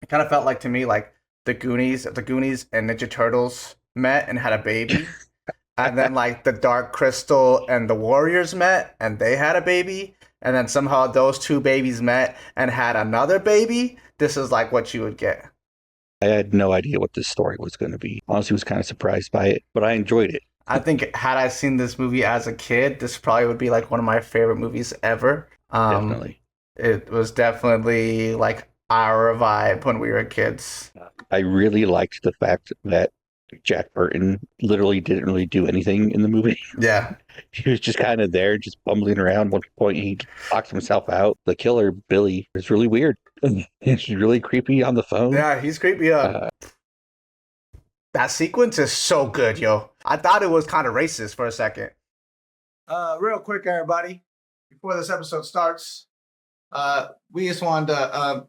It kind of felt like to me like the Goonies and Ninja Turtles met and had a baby, and then like the Dark Crystal and the Warriors met and they had a baby, and then somehow those two babies met and had another baby. This is like what you would get. I had no idea what this story was going to be. Honestly, was kind of surprised by it, but I enjoyed it. I think had I seen this movie as a kid, this probably would be like one of my favorite movies ever. Definitely. It was definitely like our vibe when we were kids. I really liked the fact that Jack Burton literally didn't really do anything in the movie. Yeah, He was just kind of there, just bumbling around. One point, he locked himself out. The killer, Billy, is really weird. It's really creepy on the phone. yeah, he's creepy. Uh, That sequence is so good, yo. I thought it was kind of racist for a second. Real quick, everybody, before this episode starts, we just wanted to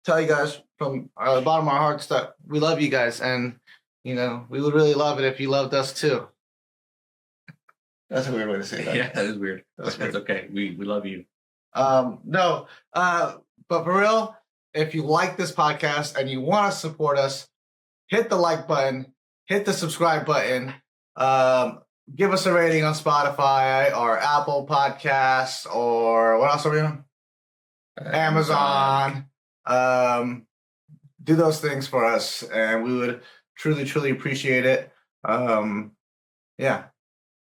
tell you guys from the bottom of our hearts that we love you guys, and we would really love it if you loved us too. That's a weird way to say that. Yeah, that is weird. That's That's weird. okay. We love you. No, but for real, if you like this podcast and you want to support us, hit the like button, hit the subscribe button, give us a rating on Spotify or Apple Podcasts or what else are we on? Amazon. Do those things for us, and we would truly, truly appreciate it. Yeah.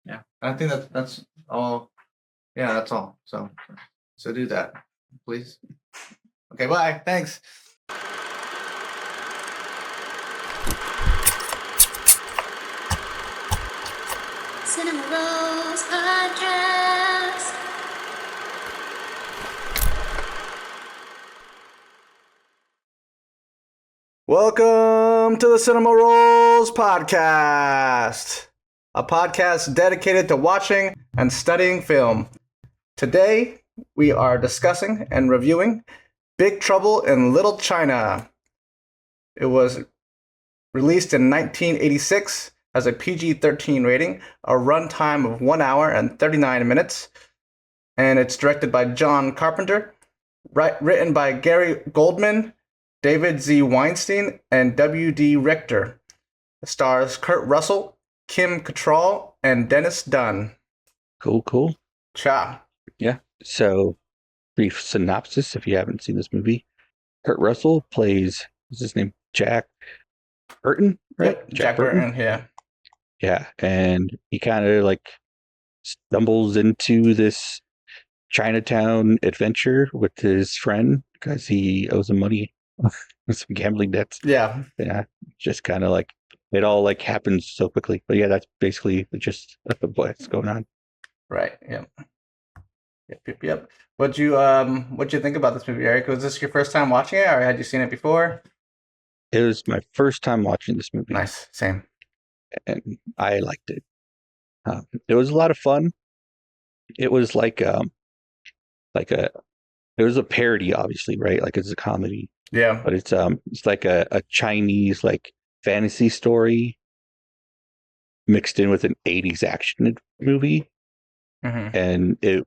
Yeah. I think that's all. Yeah, that's all. So do that, please. Okay, bye. Thanks. Cinema Rolls Podcast. Welcome to the Cinema Rolls Podcast, a podcast dedicated to watching and studying film. Today, we are discussing and reviewing Big Trouble in Little China. It was released in 1986 as a PG-13 rating, a runtime of 1 hour and 39 minutes, and it's directed by John Carpenter, written by Gary Goldman, David Z. Weinstein, and W.D. Richter. It stars Kurt Russell, Kim Cattrall, and Dennis Dunn. cool. Cha. Yeah. So, brief synopsis if you haven't seen this movie. Kurt Russell plays, what's his name? Jack Burton, right? Yep, Jack Burton, yeah. Yeah. And he kind of like stumbles into this Chinatown adventure with his friend because he owes him money with some gambling debts. Yeah. Yeah. Just kind of like it all like happens so quickly. But yeah, that's basically just what's going on. Right. Yep. Yep. What'd you think about this movie, Eric? Was this your first time watching it, or had you seen it before? It was my first time watching this movie. Nice. Same. And I liked it. It was a lot of fun. It was like a it was a parody, obviously, right? Like it's a comedy, Yeah. but it's like a Chinese like fantasy story mixed in with an 80s action movie. Mm-hmm. And it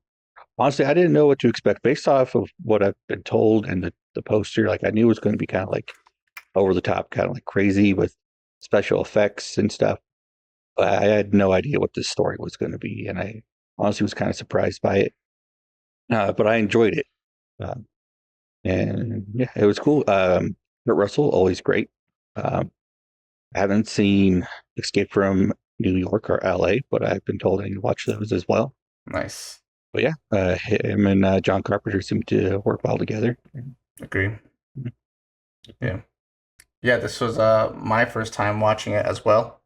honestly, I didn't know what to expect based off of what I've been told and the poster. Like I knew it was going to be kind of like over the top, kind of like crazy with special effects and stuff. But I had no idea what this story was going to be, and I honestly was kind of surprised by it. But I enjoyed it, and yeah, it was cool. Kurt Russell, always great. I haven't seen Escape from New York or LA, but I've been told I need to watch those as well. Nice. But yeah, him and John Carpenter seem to work well together. Agree. Mhm. Yeah. Yeah, this was my first time watching it as well.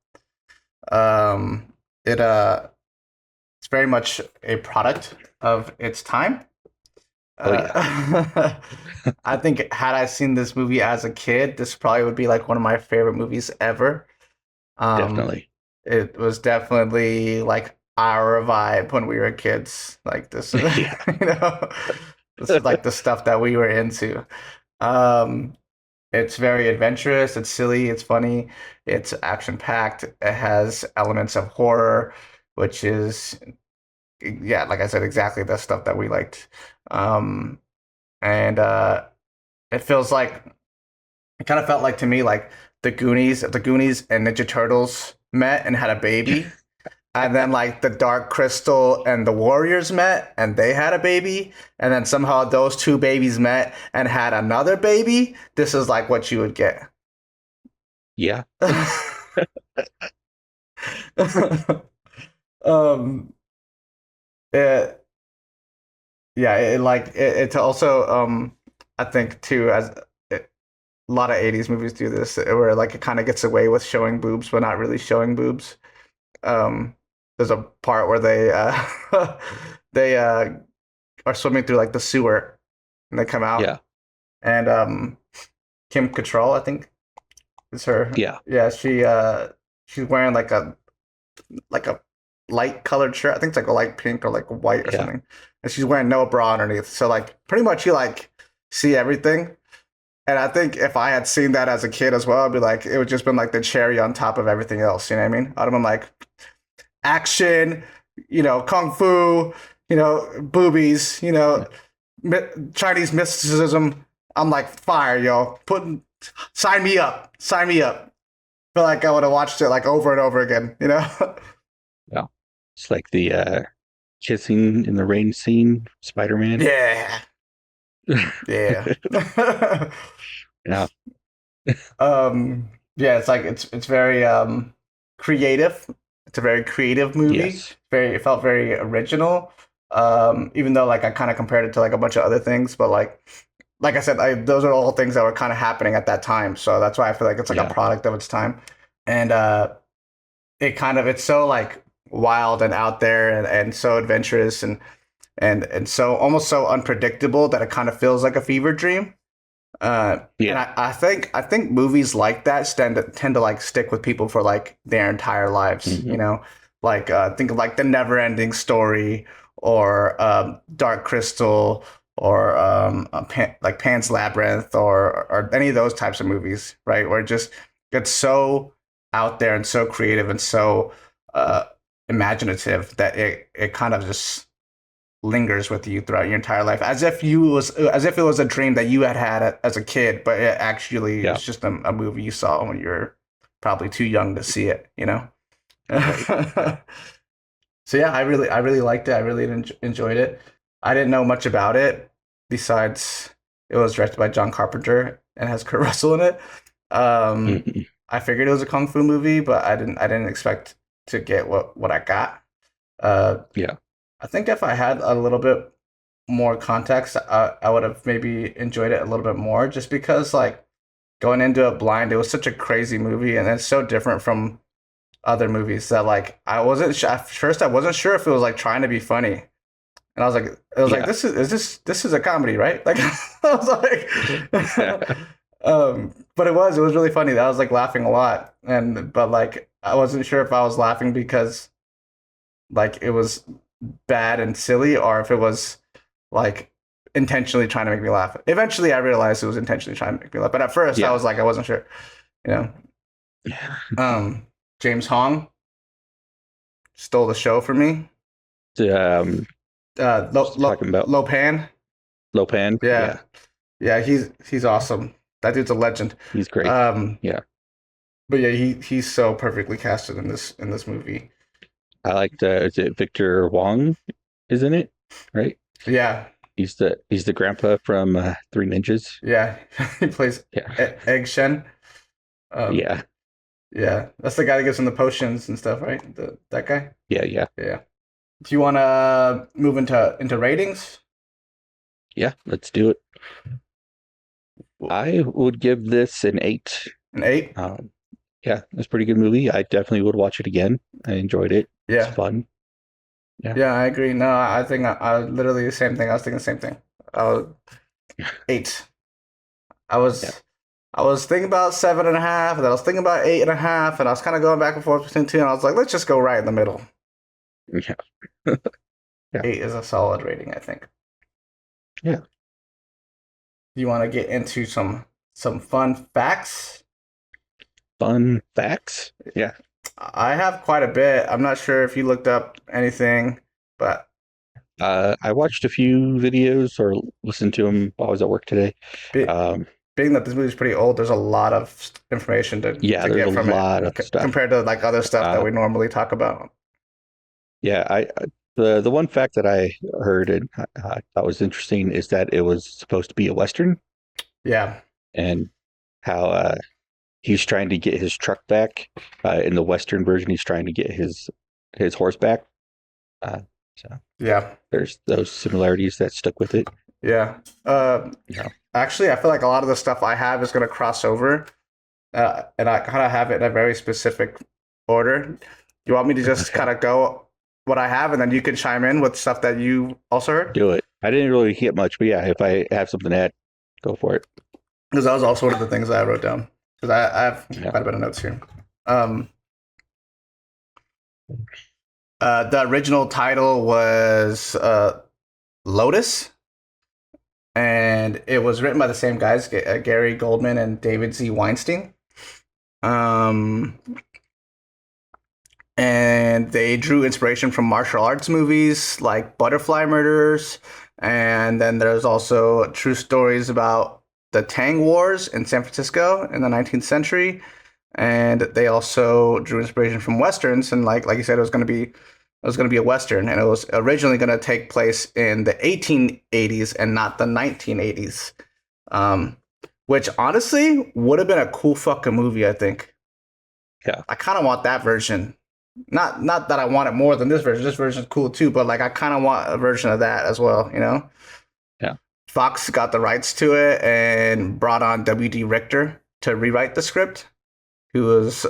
It's very much a product of its time. Oh yeah, I think had I seen this movie as a kid, this probably would be like one of my favorite movies ever. Um, definitely. it was definitely like our vibe when we were kids. Like this, Yeah. this is like the stuff that we were into. Um, it's very adventurous, it's silly, it's funny, it's action packed, it has elements of horror, which is, yeah, like I said, exactly the stuff that we liked. Um, and it feels like It kind of felt like to me like the Goonies, if the Goonies and Ninja Turtles met and had a baby, and then like the Dark Crystal and the Warriors met and they had a baby, and then somehow those two babies met and had another baby. This is like what you would get. Yeah. um, it, yeah, it's also I think too a lot of 80s movies do this where like it kind of gets away with showing boobs but not really showing boobs. There's a part where they are swimming through like the sewer and they come out. Yeah. And Kim Cattrall, I think is her. Yeah. Yeah, she's wearing like a light colored shirt. I think it's like a light pink or like white or something. And she's wearing no bra underneath. So like pretty much you like see everything. And I think if I had seen that as a kid as well, I'd be like, it would just been like the cherry on top of everything else. You know what I mean? I'd have been like, action, kung fu, boobies, Chinese mysticism. I'm like, fire, yo. Sign me up. Sign me up. Feel like I would have watched it like over and over again, Yeah. It's like the kissing in the rain scene, Spider-Man. Yeah. Yeah. Yeah. Yeah, it's like it's very creative. It's a very creative movie. Yes. It felt very original. Even though like I kind of compared it to like a bunch of other things, but like I said, those are all things that were kind of happening at that time. So that's why I feel like it's like a product of its time. And it's so like wild and out there and so adventurous and so almost so unpredictable that it kind of feels like a fever dream. And I think movies like that tend to like stick with people for like their entire lives. Mm-hmm. Like think of like The Never Ending Story or Dark Crystal or like Pan's Labyrinth or any of those types of movies, right? Where it just gets so out there and so creative and so imaginative that it kind of just lingers with you throughout your entire life, as if it was a dream that you had as a kid, but it actually was just a movie you saw when you were probably too young to see it, So yeah, I really liked it. I really enjoyed it. I didn't know much about it besides it was directed by John Carpenter and has Kurt Russell in it. I figured it was a kung fu movie, but I didn't expect to get what I got. I think if I had a little bit more context, I would have maybe enjoyed it a little bit more, just because like going into it blind, it was such a crazy movie and it's so different from other movies that like at first I wasn't sure if it was like trying to be funny. And I was like, like, this is a comedy, right? Like I was like but it was really funny. I was like laughing a lot. But like I wasn't sure if I was laughing because like it was bad and silly or if it was like intentionally trying to make me laugh. Eventually I realized it was intentionally trying to make me laugh. But at first I was like, I wasn't sure, James Hong stole the show for me. Talking about Lopan. Lopan. Yeah, he's awesome. That dude's a legend. He's great. But yeah, he's so perfectly casted in this movie. I liked is it Victor Wong, isn't it? Right? Yeah. He's the grandpa from Three Ninjas. Yeah. He plays Egg Shen. Yeah. That's the guy that gives him the potions and stuff, right? That guy? Yeah. Do you want to move into ratings? Yeah, let's do it. I would give this an 8. An 8? Yeah, it's a pretty good movie. I definitely would watch it again. I enjoyed it. Yeah. It's fun. Yeah, I agree. No, I think I literally the same thing. I was thinking the same thing. 8. I was thinking about 7.5, and I was thinking about 8.5, and I was kind of going back and forth between 2, and I was like, let's just go right in the middle. Yeah. 8 is a solid rating, I think. Yeah. Do you want to get into some fun facts? Fun facts? Yeah. I have quite a bit. I'm not sure if you looked up anything, but I watched a few videos or listened to them while I was at work today. being that this movie's pretty old, there's a lot of information to Yeah, get there's a from lot it of stuff. compared to like other stuff that Uh, we normally talk about. Yeah, the one fact that I heard and I thought was interesting is that it was supposed to be a Western, Yeah, and how he's trying to get his truck back. In the Western version, he's trying to get his horse back. Uh, so yeah, there's those similarities that stuck with it. yeah. Yeah. Actually, I feel like a lot of the stuff I have is going to cross over, and I kind of have it in a very specific order. You want me to just Okay. kind of go what I have, and then you can chime in with stuff that you also heard? Do it. I didn't really get much, but yeah, if I have something to add, go for it. Because that was also one of the things that I wrote down. Because I have Yeah. quite a bit of notes here. The original title was Lotus, and it was written by the same guys, Gary Goldman and David Z. Weinstein. And they drew inspiration from martial arts movies like Butterfly Murderers, and then there's also true stories about the Tang Wars in San Francisco in the 19th century. And they also drew inspiration from westerns, and like you said, it was going to be a western, and it was originally going to take place in the 1880s and not the 1980s, which honestly would have been a cool fucking movie. I think. Yeah. I kind of want that version. Not that I want it more than this version. This version's cool too, but like I kind of want a version of that as well. You know. Yeah. Fox got the rights to it and brought on W.D. Richter to rewrite the script, who was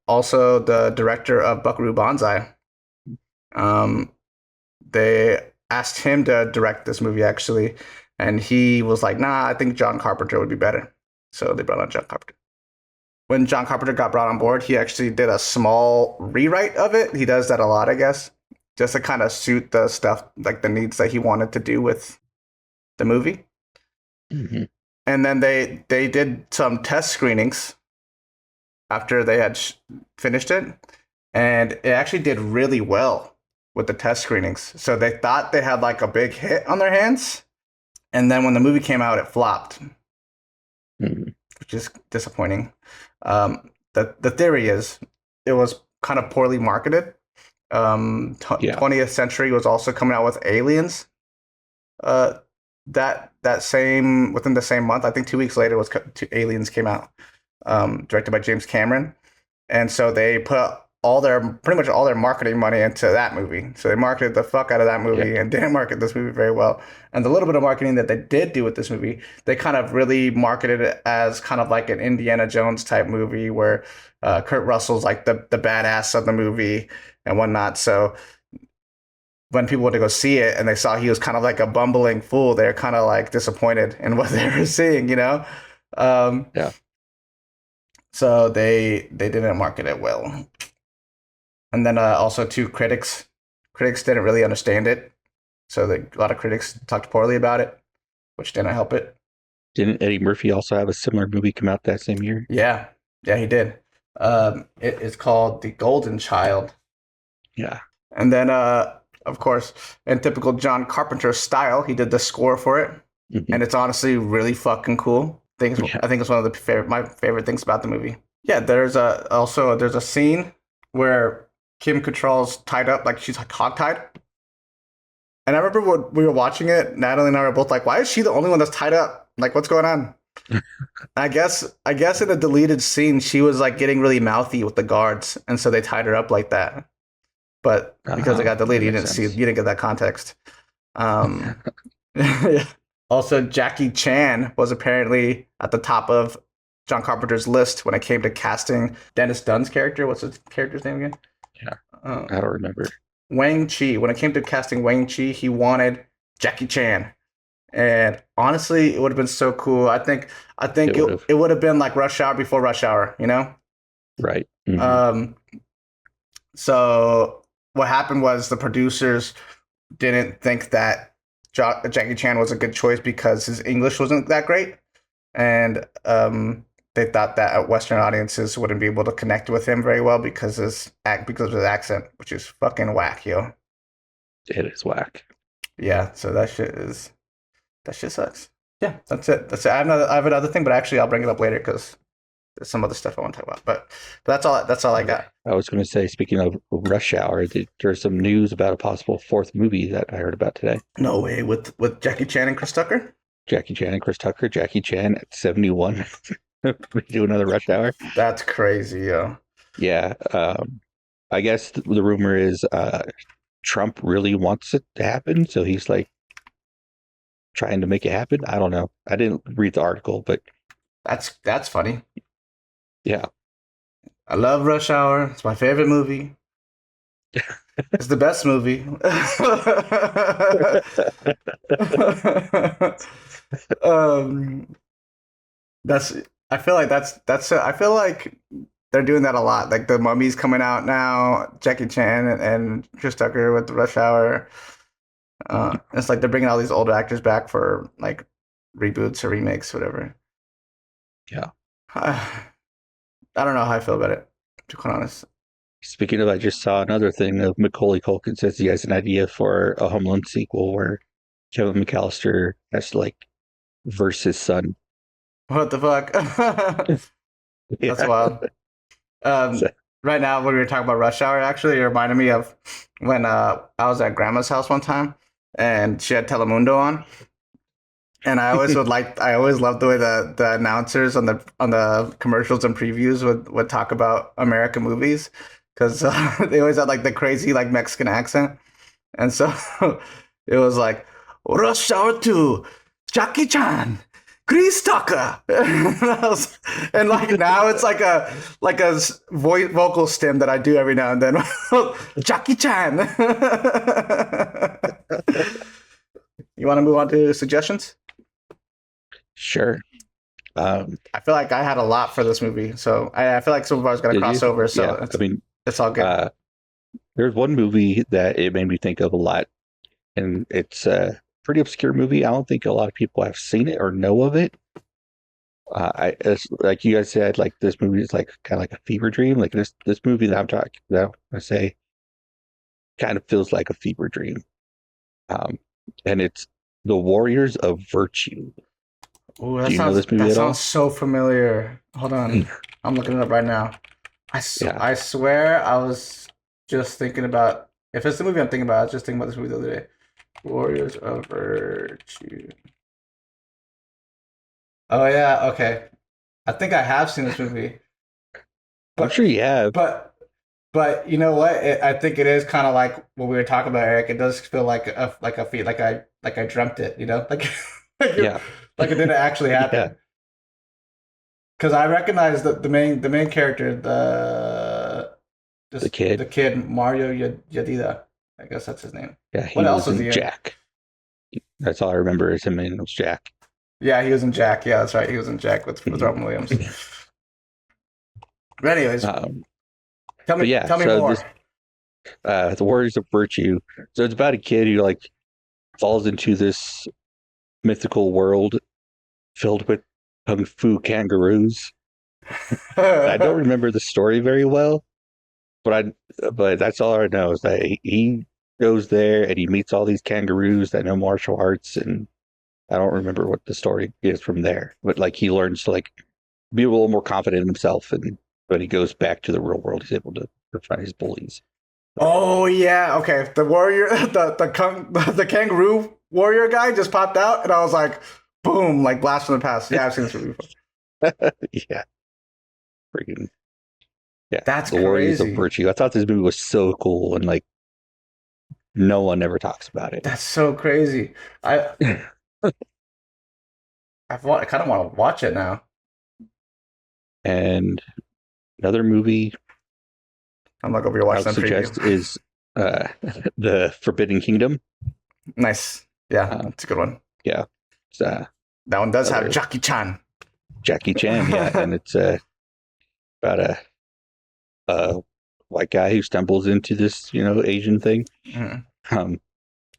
also the director of Buckaroo Banzai. They asked him to direct this movie, actually, and he was like, nah, I think John Carpenter would be better. So they brought on John Carpenter. When John Carpenter got brought on board, he actually did a small rewrite of it. He does that a lot, I guess, just to kind of suit the stuff, like the needs that he wanted to do with the movie. Mm-hmm. And then they did some test screenings after they had finished it, and it actually did really well with the test screenings. So they thought they had like a big hit on their hands, and then when the movie came out, it flopped, which is disappointing. The theory is it was kind of poorly marketed. 20th Century was also coming out with Aliens. That same within the same month, I think 2 weeks later, Aliens came out, directed by James Cameron, and so they put pretty much all their marketing money into that movie. So they marketed the fuck out of that movie and didn't market this movie very well. And the little bit of marketing that they did do with this movie, they kind of really marketed it as kind of like an Indiana Jones type movie where Kurt Russell's like the badass of the movie and whatnot. So when people went to go see it and they saw he was kind of like a bumbling fool, they're kind of like disappointed in what they were seeing, you know? So they didn't market it well. And then also too, critics didn't really understand it. So a lot of critics talked poorly about it, which didn't help it. Didn't Eddie Murphy also have a similar movie come out that same year? Yeah, he did. It is called The Golden Child. Yeah. And then, of course, in typical John Carpenter style, he did the score for it. Mm-hmm. And it's honestly really fucking cool. I think it's one of my favorite things about the movie. Yeah, there's a scene where Kim Cattrall's tied up, like she's like hogtied. And I remember when we were watching it, Natalie and I were both like, why is she the only one that's tied up? Like, what's going on? I guess in the deleted scene, she was like getting really mouthy with the guards. And so they tied her up like that. But because it got deleted, you didn't get that context. Yeah. Also, Jackie Chan was apparently at the top of John Carpenter's list when it came to casting Dennis Dunn's character. What's his character's name again? Yeah, I don't remember. Wang Chi. When it came to casting Wang Chi, he wanted Jackie Chan. And honestly, it would have been so cool. I think it would have been like Rush Hour before Rush Hour, you know? Right. Mm-hmm. So what happened was the producers didn't think that Jackie Chan was a good choice because his English wasn't that great. And they thought that Western audiences wouldn't be able to connect with him very well because of his accent, which is fucking whack, yo. It is whack. Yeah, so that shit sucks. Yeah, that's it. That's it. I have another thing, but actually I'll bring it up later because there's some other stuff I want to talk about. But that's all. That's all I got. I was going to say, speaking of Rush Hour, there's some news about a possible fourth movie that I heard about today. No way with Jackie Chan and Chris Tucker. Jackie Chan and Chris Tucker. Jackie Chan at 71. We do another Rush Hour. That's crazy, yo. Yeah. I guess the rumor is Trump really wants it to happen, so he's like trying to make it happen. I don't know. I didn't read the article, but That's funny. yeah. I love Rush Hour. It's my favorite movie. It's the best movie. That's. I feel like that's. I feel like they're doing that a lot. Like the Mummy's coming out now. Jackie Chan and Chris Tucker with Rush Hour. It's like they're bringing all these older actors back for like reboots or remakes, whatever. Yeah. I don't know how I feel about it, to be quite honest. Speaking of, I just saw another thing of Macaulay Culkin says he has an idea for a Home Alone sequel where Kevin McAllister has to like verse his son. What the fuck? That's wild. Right now, when we were talking about Rush Hour, actually, it reminded me of when I was at Grandma's house one time, and she had Telemundo on, and I always loved the way the announcers on the commercials and previews would talk about American movies, because they always had like the crazy like Mexican accent, and so it was like Rush Hour 2, Jackie Chan, Chris Tucker, and like now it's like a vocal stem that I do every now and then. Jackie Chan. You want to move on to suggestions? Sure. I feel like I had a lot for this movie, so I feel like some of ours going to cross over. So yeah, I mean, it's all good. There's one movie that it made me think of a lot, and it's a pretty obscure movie. I don't think a lot of people have seen it or know of it. Like you guys said, like this movie is like kind of like a fever dream. Like this movie that I'm talking about, I say, kind of feels like a fever dream. And it's The Warriors of Virtue. Ooh, Do you know this movie at all? Sounds so familiar. Hold on, I'm looking it up right now. I swear I was just thinking about, if it's the movie I'm thinking about, I was just thinking about this movie the other day. Warriors of Virtue. Oh yeah, okay. I think I have seen this movie. I'm sure you have. But you know what? I think it is kind of like what we were talking about, Eric. It does feel like a feat, like I dreamt it, you know, like Yeah. like it didn't actually happen. Yeah. Because I recognize the main character, The kid. Mario Yadida. I guess that's his name. Yeah, he What else was was in he in? Jack. That's all I remember is him and it was Jack. Yeah, he was in Jack. Yeah, that's right. He was in Jack with Robin Williams. But anyways, tell me more. The Warriors of Virtue. So it's about a kid who like falls into this mythical world filled with kung fu kangaroos. I don't remember the story very well, but that's all I know is that he goes there and he meets all these kangaroos that know martial arts, and I don't remember what the story is from there. But like he learns to like be a little more confident in himself, and when he goes back to the real world, he's able to find his bullies. Oh yeah, okay. The warrior, the kangaroo warrior guy just popped out, and I was like, boom, like blast from the past. Yeah, I've seen this movie before. Yeah, freaking yeah. That's The Warriors of crazy. Virtue. I thought this movie was so cool, and like no one ever talks about it. That's so crazy. I kind of want to watch it now. And another movie I'm not gonna be I watching would that suggest preview. is The Forbidden Kingdom. Nice. Yeah, that's a good one. Yeah, it's That one does have Other- Jackie Chan. Jackie Chan. Yeah, and it's about a white guy who stumbles into this Asian thing. Mhm.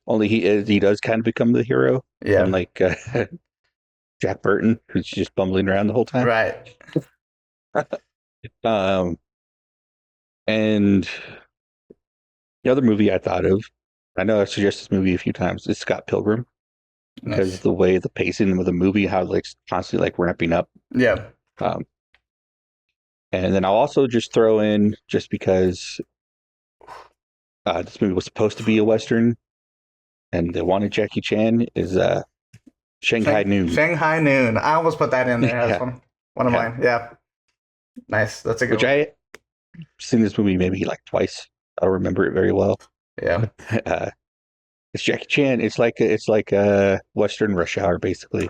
Only he does kind of become the hero, Yeah, unlike Jack Burton, who's just bumbling around the whole time. right. And the other movie I thought of, I know I've suggested this movie a few times, is Scott Pilgrim. because Nice. of the way the pacing of the movie, how like constantly like ramping up. Yeah. Um, and then I'll also just throw in, just because this movie was supposed to be a Western and they wanted Jackie Chan, is Shanghai Noon. Shanghai Noon. I almost put that in there as Yeah. one of Yeah. mine. Yeah. Nice. That's a good Which one. I seen this movie maybe like twice. I don't remember it very well. Yeah. It's Jackie Chan. It's like a Western Rush Hour, basically.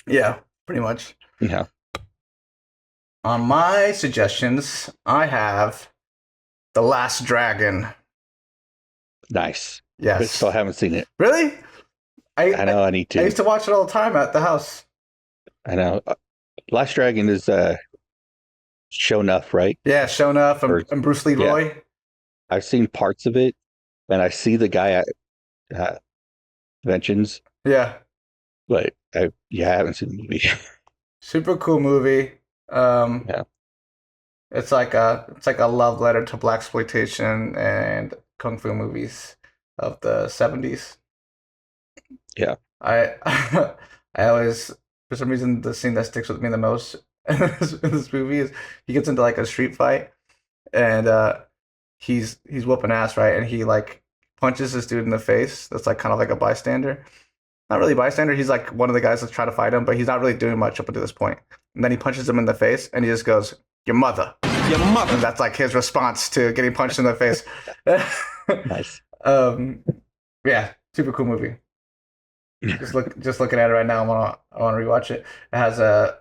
Yeah. Pretty much. Yeah. On my suggestions, I have The Last Dragon. Nice. I Yes. still haven't seen it. Really? I know I need I to. used to watch it all the time at the house. I know. Last Dragon is show enough, right? Yeah, Shona and Bruce Lee Yeah. Roy. I've seen parts of it, and I see the guy at conventions, Yeah. but I haven't seen the movie. Super cool movie. Yeah. It's like a love letter to blaxploitation and kung fu movies of the 70s. Yeah. I I always, for some reason, the scene that sticks with me the most in this movie is he gets into like a street fight, and he's whooping ass, right? And he like punches this dude in the face that's like kind of like a bystander. Not really bystander, he's like one of the guys that's trying to fight him, but he's not really doing much up until this point. And then he punches him in the face and he just goes, "Your mother." Your mother. And that's like his response to getting punched in the face. Nice. Yeah, super cool movie. Just looking at it right now, I want to rewatch it. It has a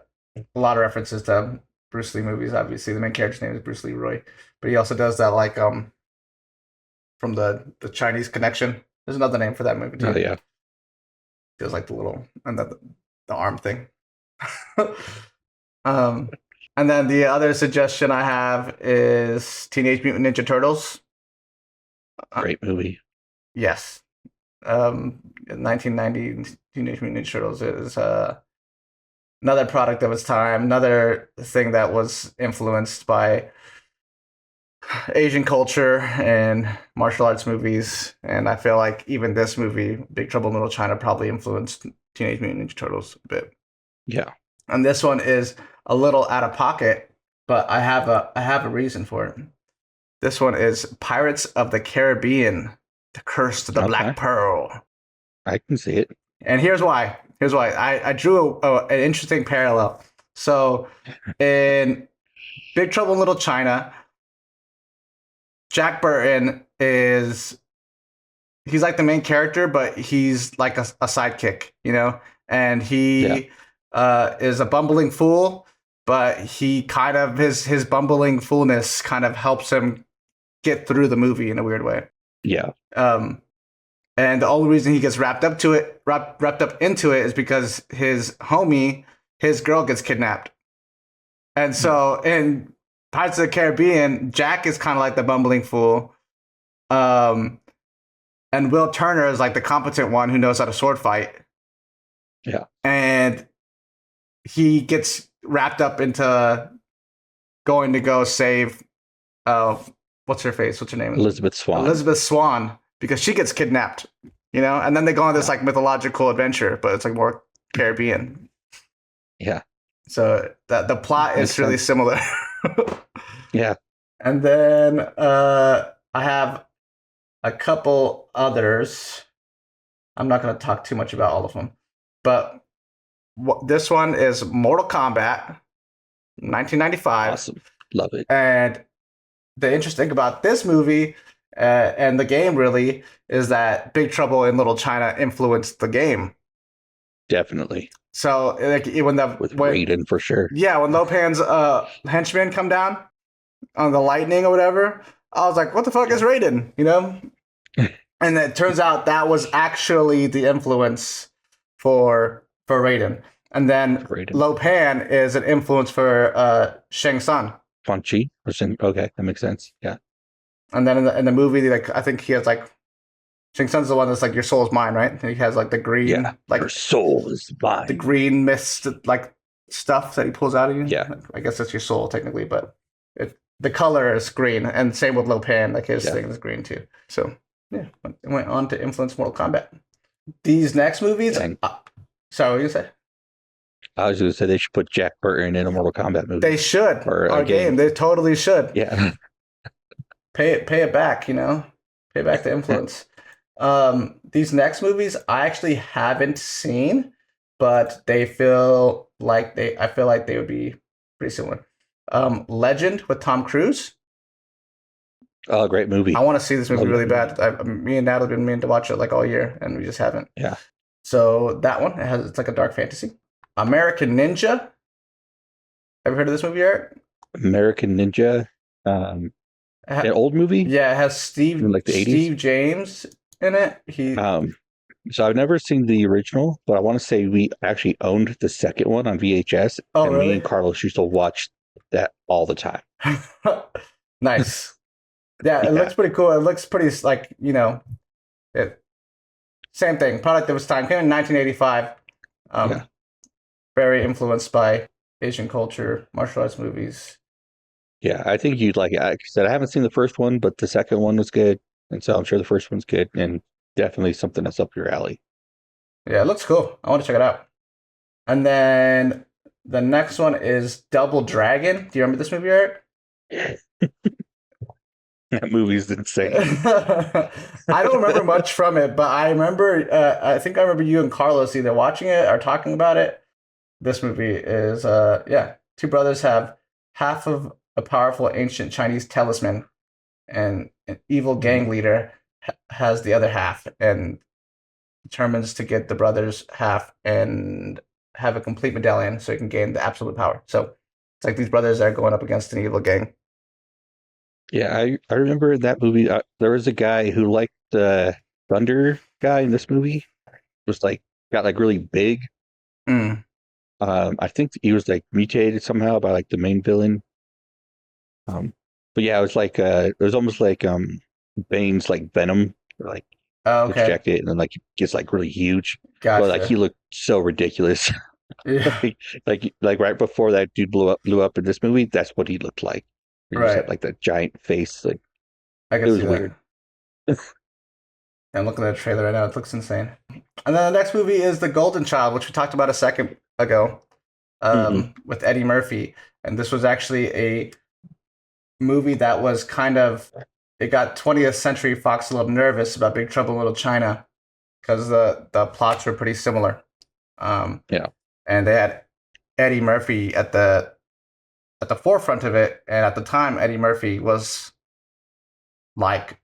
lot of references to Bruce Lee movies. Obviously, the main character's name is Bruce Lee Roy, but he also does that like from the Chinese Connection. There's another name for that movie too. Oh yeah. Feels like the little and the arm thing. And then the other suggestion I have is Teenage Mutant Ninja Turtles. Great movie. Yes. 1990 Teenage Mutant Ninja Turtles is another product of its time, another thing that was influenced by Asian culture and martial arts movies. And I feel like even this movie, Big Trouble in Little China, probably influenced Teenage Mutant Ninja Turtles a bit. Yeah. And this one is a little out of pocket, but I have a reason for it. This one is Pirates of the Caribbean: The Curse of the Black Pearl. I can see it. And here's why. I drew an interesting parallel. So in Big Trouble in Little China, Jack Burton he's like the main character, but he's like a sidekick, you know? And he is a bumbling fool, but he kind of, his bumbling foolness kind of helps him get through the movie in a weird way. Yeah. And the only reason he gets wrapped up into it is because his girl gets kidnapped. And so in Pirates of the Caribbean, Jack is kind of like the bumbling fool. And Will Turner is like the competent one who knows how to sword fight. Yeah. And he gets wrapped up into going to go save what's her name? Elizabeth Swan, because she gets kidnapped, you know? And then they go on this like mythological adventure, but it's like more Caribbean. Yeah. So the plot is really similar. Yeah. And then I have a couple others. I'm not going to talk too much about all of them, but this one is Mortal Kombat, 1995. Awesome. Love it. And the interesting thing about this movie and the game really is that Big Trouble in Little China influenced the game. Definitely. So like when Raiden for sure. Yeah, when Lopan's henchmen come down on the lightning or whatever, I was like, what the fuck is Raiden? You know? And it turns out that was actually the influence for Raiden. And then Lopan is an influence for Shang Tsung. Quan Chi? Okay, that makes sense. Yeah. And then in the movie, like I think he has like Shang Tsung's the one that's like your soul is mine, right? And he has like the green, like your soul is mine. The green mist like stuff that he pulls out of you. Yeah. I guess that's your soul technically, but the color is green, and same with Lopan, like his thing is green too. So yeah, it went on to influence Mortal Kombat. These next movies. Dang. Sorry, what were you gonna say? I was going to say they should put Jack Burton in a Mortal Kombat movie. They should. Or a Our game. They totally should. Yeah. Pay it back. Pay back the influence. These next movies I actually haven't seen, but I feel like they would be pretty similar. Legend with Tom Cruise. Oh, great movie. I want to see this movie Love really that bad. Me and Natalie have been meaning to watch it like all year, and we just haven't. Yeah. So that one, it's like a dark fantasy. American Ninja. Ever heard of this movie, Eric? American Ninja. An old movie? Yeah, it has From, like, the 80s? Steve James in it. So I've never seen the original, but I want to say we actually owned the second one on VHS. Oh, and really? Me and Carlos used to watch that all the time. Nice. Yeah, it Yeah. looks pretty cool. It looks pretty like, same thing. Product of its time. Came in 1985. Yeah. Very influenced by Asian culture, martial arts movies. Yeah, I think you'd like it. Like I said, I haven't seen the first one, but the second one was good. And so I'm sure the first one's good and definitely something that's up your alley. Yeah, it looks cool. I want to check it out. And then the next one is Double Dragon. Do you remember this movie, Eric? That movie's insane. I don't remember much from it, but I think I remember you and Carlos either watching it or talking about it. This movie is, two brothers have half of a powerful ancient Chinese talisman, and an evil gang leader has the other half and determines to get the brothers half and have a complete medallion so he can gain the absolute power. So it's like these brothers are going up against an evil gang. Yeah, I remember that movie. There was a guy who liked the Thunder guy in this movie. Was like got like really big. Mm. I think he was like mutated somehow by like the main villain. But yeah, it was like it was almost like Bane's like Venom, like Oh, okay. check it and then like gets like really huge. Gotcha. But like he looked so ridiculous. Yeah. like right before that dude blew up in this movie, that's what he looked like. He just Right. had like that giant face. Like I can it was see weird. that. I'm looking at the trailer right now. It looks insane. And then the next movie is The Golden Child, which we talked about a second ago, with Eddie Murphy. And this was actually a movie that was it got 20th Century Fox a little nervous about Big Trouble in Little China because the plots were pretty similar. Yeah. And they had Eddie Murphy at the forefront of it. And at the time, Eddie Murphy was like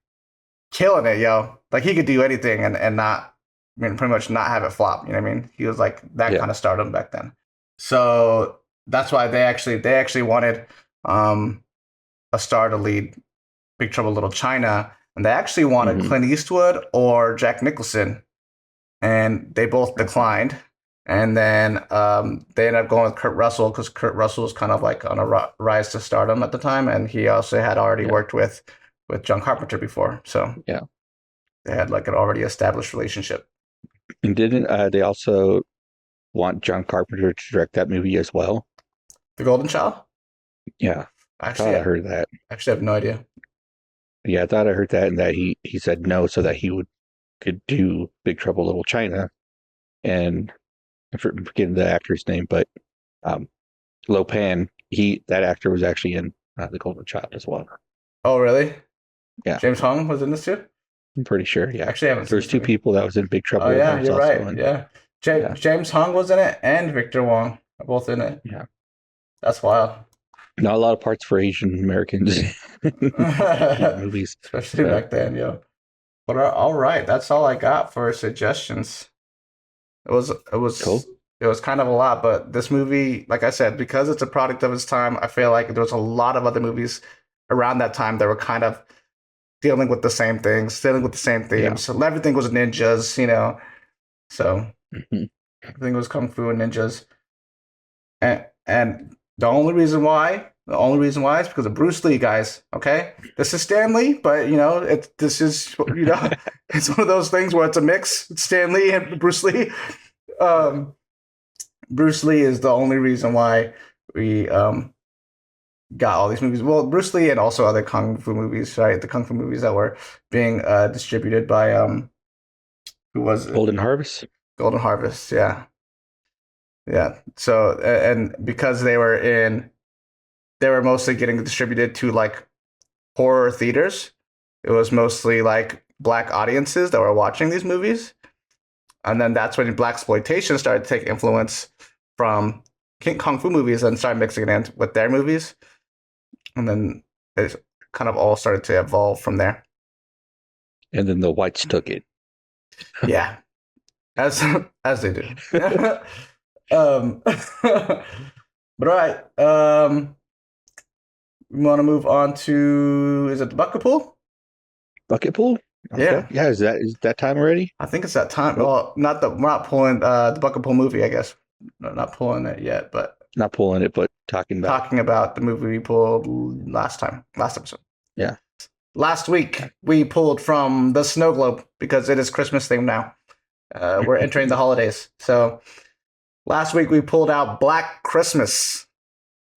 killing it, yo. Like he could do anything and not, pretty much not have it flop. You know what I mean? He was like that kind of stardom back then. So that's why they actually wanted a star to lead Big Trouble in Little China, and they actually wanted Clint Eastwood or Jack Nicholson, and they both declined. And then they ended up going with Kurt Russell because Kurt Russell was kind of like on a rise to stardom at the time, and he also had already worked with John Carpenter before, so they had like an already established relationship. And didn't they also want John Carpenter to direct that movie as well? The Golden Child? Yeah. Actually, I heard that. Actually, I have no idea. Yeah, I thought I heard that, and that he said no so that he could do Big Trouble in Little China. And I'm forgetting the actor's name, but Lopan, that actor was actually in The Golden Child as well. Oh, really? Yeah. James Hong was in this too? I'm pretty sure, yeah. Actually, I haven't There's two people that was in Big Trouble. Oh, yeah, you're right. James Hong was in it, and Victor Wong are both in it. Yeah. That's wild. Not a lot of parts for Asian Americans in movies. Especially back then, yo. But all right, that's all I got for suggestions. It was cool. It was kind of a lot, but this movie, like I said, because it's a product of its time, I feel like there was a lot of other movies around that time that were kind of dealing with the same things, dealing with the same themes. Yeah. So everything was ninjas, you know. So everything was kung fu and ninjas. And the only reason why is because of Bruce Lee, guys. Okay, this is Stan Lee, but it's one of those things where it's a mix. It's Stan Lee and Bruce Lee. Bruce Lee is the only reason why we got all these movies. Well, Bruce Lee and also other kung fu movies, right? The kung fu movies that were being distributed by Who was it? Golden Harvest. Golden Harvest. Yeah. Yeah. So and because they were mostly getting distributed to like horror theaters. It was mostly like black audiences that were watching these movies. And then that's when blaxploitation started to take influence from Kung Fu movies and started mixing it in with their movies. And then it kind of all started to evolve from there. And then the whites took it. Yeah. As they do. But all right. We want to move on to, is it the bucket pool? Bucket pool? Okay. Yeah. Yeah, is that time already? I think it's that time. Well, we're not pulling the bucket pool movie, I guess. No, not pulling it yet, but Not pulling it, but talking about the movie we pulled last episode. Yeah. Last week we pulled from the snow globe because it is Christmas themed now. We're entering the holidays. So last week we pulled out Black Christmas.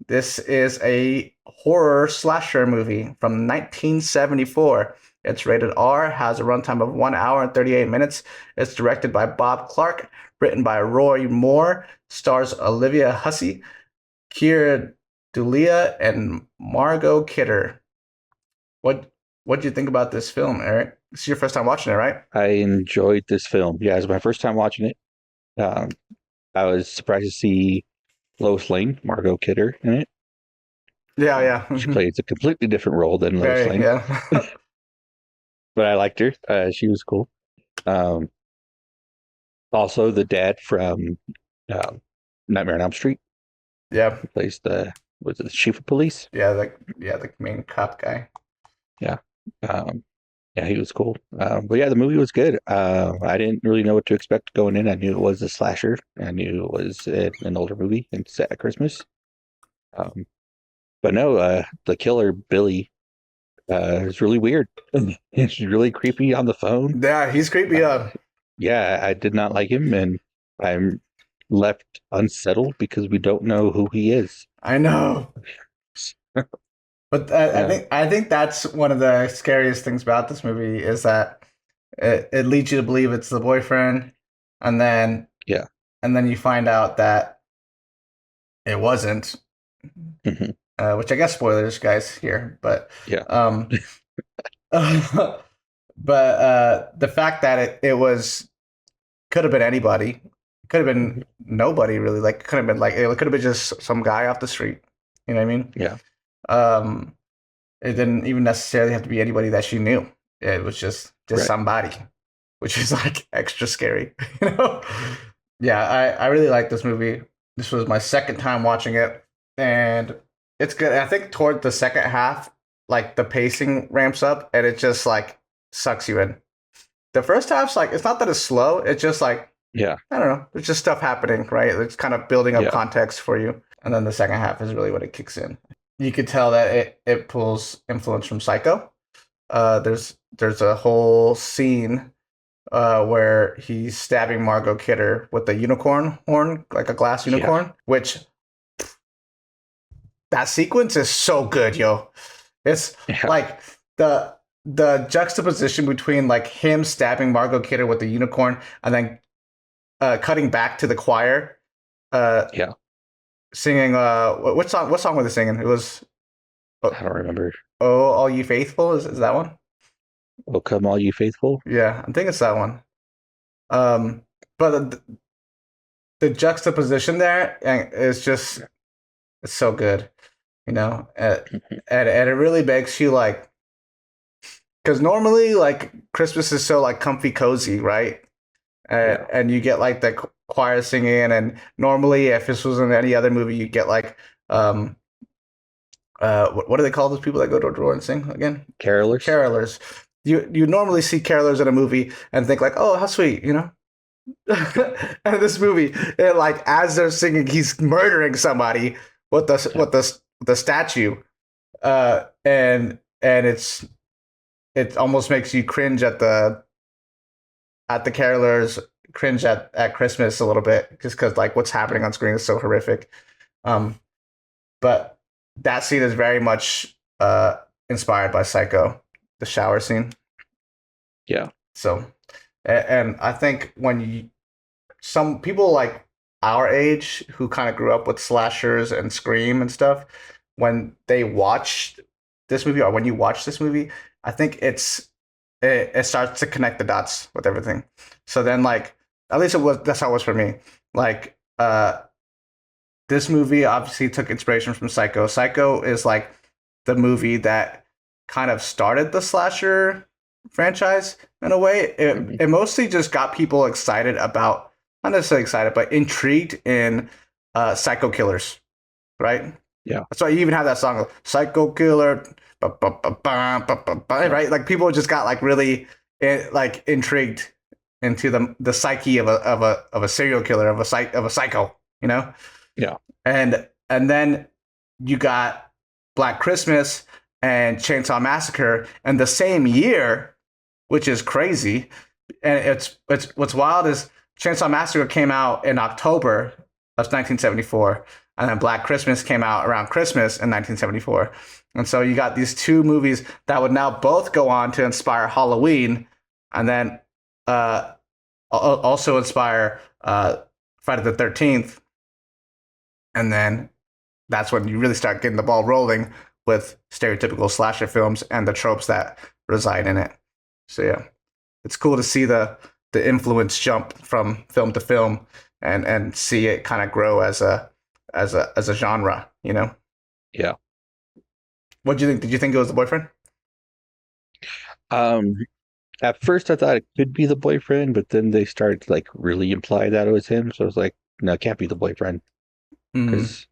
This is a horror slasher movie from 1974. It's rated R, has a runtime of 1 hour and 38 minutes. It's directed by Bob Clark, written by Roy Moore, stars Olivia Hussey, Keir, Dullea, and Margot Kidder. What do you think about this film, Eric? This is your first time watching it, right? I enjoyed this film. Yeah, it was my first time watching it. I was surprised to see Lois Lane, Margot Kidder, in it. Yeah. She plays a completely different role than Lois Lane. Yeah. But I liked her. She was cool. Also, the dad from Nightmare on Elm Street. Yeah. He plays the chief of police. Yeah, the main cop guy. Yeah. Yeah, he was cool. But yeah, the movie was good. I didn't really know what to expect going in. I knew it was a slasher. I knew it was an older movie and set at Christmas. But no, the killer, Billy, is really weird. He's really creepy on the phone. Yeah, he's creepy. Yeah, I did not like him, and I'm left unsettled because we don't know who he is. I know. But I think that's one of the scariest things about this movie is that it leads you to believe it's the boyfriend, and then you find out that it wasn't. Mm-hmm. Which I guess spoilers, guys, here, but yeah. But the fact that it could have been anybody, could have been nobody really. Like could have been like it could have been just some guy off the street. You know what I mean? Yeah. It didn't even necessarily have to be anybody that she knew. It was just right. somebody, which is like extra scary. You know? Yeah, I really like this movie. This was my second time watching it, and it's good. I think toward the second half, like the pacing ramps up, and it just like sucks you in. The first half's like it's not that it's slow. It's just like I don't know. There's just stuff happening, right? It's kind of building up context for you, and then the second half is really when it kicks in. You could tell that it pulls influence from Psycho. There's a whole scene where he's stabbing Margot Kidder with a unicorn horn, like a glass unicorn, which that sequence is so good, yo. It's like the juxtaposition between like him stabbing Margot Kidder with the unicorn and then cutting back to the choir. Singing what song were they singing? It was I don't remember. Oh, All You Faithful, is that one? Oh, Come All You Faithful? Yeah, I think it's that one. But the juxtaposition there is just it's so good, you know? And it really makes you like, because normally like Christmas is so like comfy cozy, right? And you get like the choir singing, and normally if this was in any other movie, you get like what do they call those people that go to a door and sing again? Carolers. You normally see carolers in a movie and think like, oh, how sweet, you know. And this movie, like as they're singing, he's murdering somebody with the statue, and it almost makes you cringe at the carolers, cringe at Christmas a little bit, just because like what's happening on screen is so horrific. But that scene is very much inspired by Psycho, the shower scene. Yeah. So And I think some people like our age who kind of grew up with slashers and Scream and stuff, when they watch this movie or when you watch this movie, I think it starts to connect the dots with everything. So then, like, at least that's how it was for me. Like, this movie obviously took inspiration from Psycho. Psycho is like the movie that kind of started the slasher franchise in a way. It mostly just got people excited about, not necessarily excited, but intrigued in psycho killers, right? Yeah. That's why you even have that song, Psycho Killer, right? Like people just got like really like intrigued into the psyche of a serial killer, of a psycho, you know? Yeah. And then you got Black Christmas and Chainsaw Massacre in the same year, which is crazy. And it's what's wild is Chainsaw Massacre came out in October of 1974, and then Black Christmas came out around Christmas in 1974. And so you got these two movies that would now both go on to inspire Halloween, and then also inspire Friday the 13th. And then that's when you really start getting the ball rolling with stereotypical slasher films and the tropes that reside in it. So yeah, it's cool to see the influence jump from film to film and see it kind of grow as a genre, you know? Yeah. What did you think? Did you think it was the boyfriend? At first I thought it could be the boyfriend, but then they started to like really imply that it was him. So I was like, no, it can't be the boyfriend because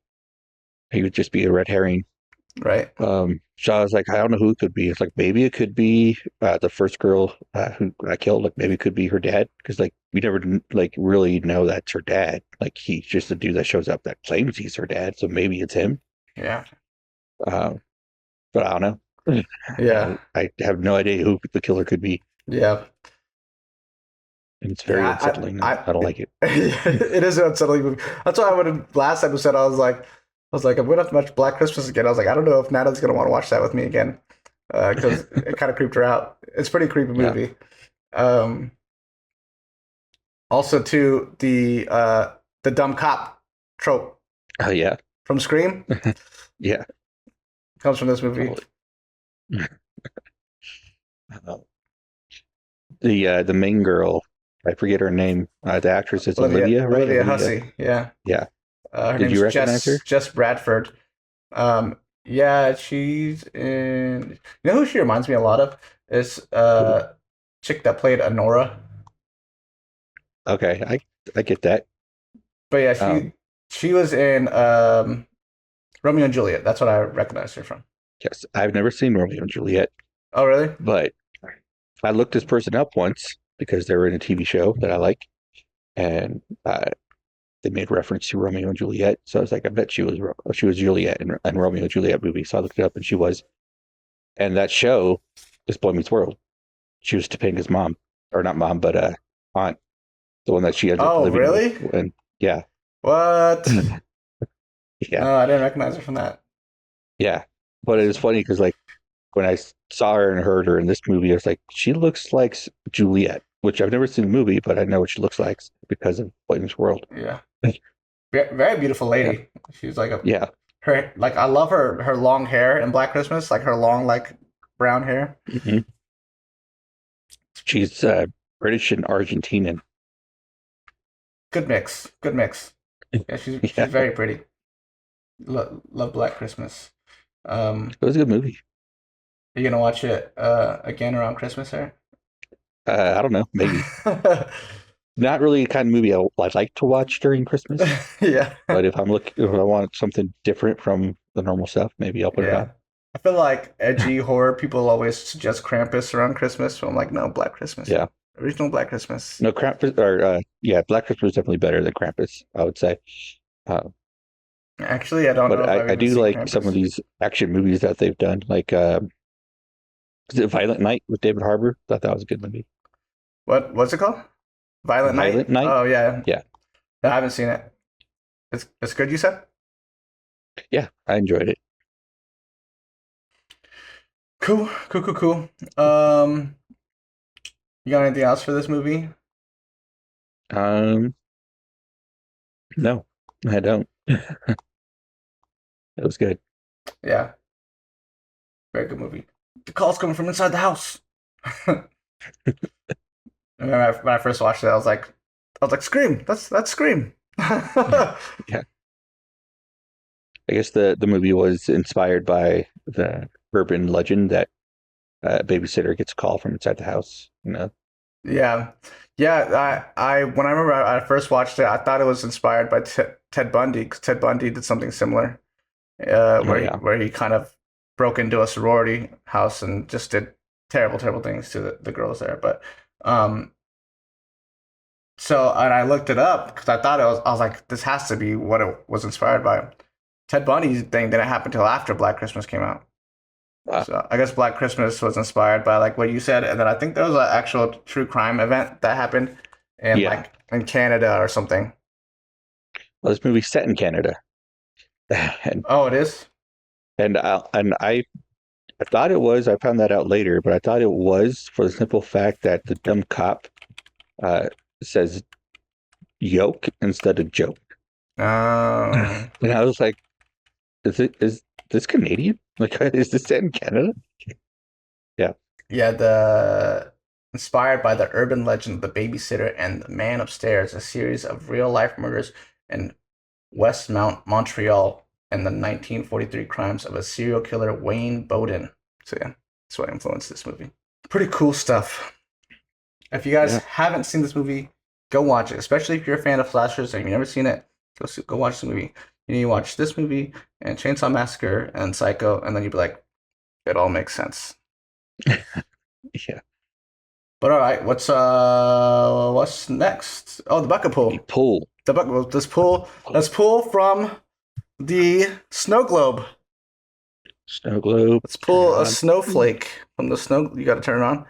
he would just be a red herring. Right. So I was like, I don't know who it could be. It's like maybe it could be the first girl who I killed. Like maybe it could be her dad because like we never like really know that's her dad. Like he's just a dude that shows up that claims he's her dad. So maybe it's him. Yeah. But I don't know. Yeah. I have no idea who the killer could be. Yeah. And it's very unsettling. I don't like it. It is an unsettling movie. That's why last episode I was like, I'm gonna have to watch Black Christmas again. I was like, I don't know if Natalie's gonna want to watch that with me again because it kind of creeped her out. It's a pretty creepy movie. Yeah. Also, too, the dumb cop trope. Oh yeah, from Scream. Yeah, comes from this movie. The main girl, I forget her name. The actress is Olivia, right? Olivia Hussey. Yeah. Yeah. Her Did you recognize her? Jess Bradford. Yeah, she's in. You know who she reminds me a lot of? Is chick that played Honora. Okay, I get that. But yeah, she was in Romeo and Juliet. That's what I recognize her from. Yes, I've never seen Romeo and Juliet. Oh, really? But I looked this person up once because they were in a TV show that I like, and they made reference to Romeo and Juliet. So I was like, I bet she was Juliet in Romeo and Juliet movie. So I looked it up, and she was. And that show is Boy Meets World. She was Topanga's mom, or not mom, but aunt, the one that she ends up living really? with. And yeah. What? Yeah. No, I didn't recognize her from that. Yeah, but it was funny because like when I saw her and heard her in this movie, I was like, she looks like Juliet, which I've never seen the movie, but I know what she looks like because of Boy Meets World. Yeah. Very beautiful lady. Yeah. She's like her like I love her long hair in Black Christmas, like her long like brown hair. Mm-hmm. She's British and Argentinian. Good mix. Yeah, she's very pretty. Love Black Christmas. It was a good movie. Are you gonna watch it again around Christmas, or? I don't know, maybe. Not really the kind of movie I'd like to watch during Christmas. Yeah. But if I want something different from the normal stuff, maybe I'll put it on. I feel like edgy horror people always suggest Krampus around Christmas, so I'm like, no, Black Christmas. Yeah. Original Black Christmas. No, Krampus, or Black Christmas is definitely better than Krampus, I would say. Actually, I don't know. But I do like Krampus. Some of these action movies that they've done, like is it Violent Night with David Harbour? Thought that was a good movie. What's it called? Violent Night? Oh yeah. Yeah. No, I haven't seen it. It's good, you said? Yeah, I enjoyed it. Cool. You got anything else for this movie? No, I don't. It was good. Yeah, very good movie. The call's coming from inside the house. And when I first watched it, I was like, Scream. That's Scream. Yeah. I guess the movie was inspired by the urban legend that a babysitter gets a call from inside the house. You know? Yeah, yeah. I when I remember I first watched it, I thought it was inspired by Ted Bundy because Ted Bundy did something similar, Oh yeah. where he kind of broke into a sorority house and just did terrible things to the girls there. But um, so and I looked it up because I was like, this has to be what it was inspired by. Ted Bundy's thing didn't happen until after Black Christmas came out. Wow. So I guess Black Christmas was inspired by like what you said, and then I think there was an actual true crime event that happened in Yeah. like in Canada or something. Well, this movie's set in Canada, and Oh, it is? I thought it was. I found that out later, but I thought it was for the simple fact that the dumb cop says yoke instead of joke, Oh. and I was like, is this Canadian? Like, is this set in Canada? Yeah, the inspired by the urban legend of the babysitter and the man upstairs, a series of real-life murders in Westmount, Montreal, and the 1943 crimes of a serial killer, Wayne Bowden. So yeah, that's what influenced this movie. Pretty cool stuff. If you guys Yeah. haven't seen this movie, go watch it. Especially if you're a fan of slashers and you've never seen it, go watch the movie. You need to watch this movie and Chainsaw Massacre and Psycho, and then you'll be like, it all makes sense. Yeah. But all right, what's next? Oh, the bucket pool. Pool. The bucket. Let's pull from the snow globe. Snow globe. Let's pull Turn a it on. snowflake from the snow. You got to turn it on.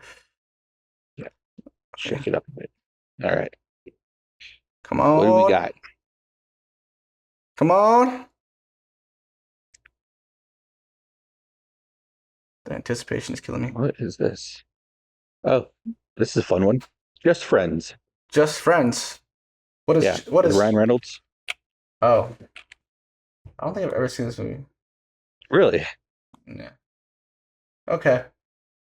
Shake it up a bit. All right. Come on. What do we got? Come on. The anticipation is killing me. What is this? Oh, this is a fun one. Just Friends. Just Friends. What is Yeah. what with is Ryan Reynolds? Oh, I don't think I've ever seen this movie. Really? Yeah. Okay.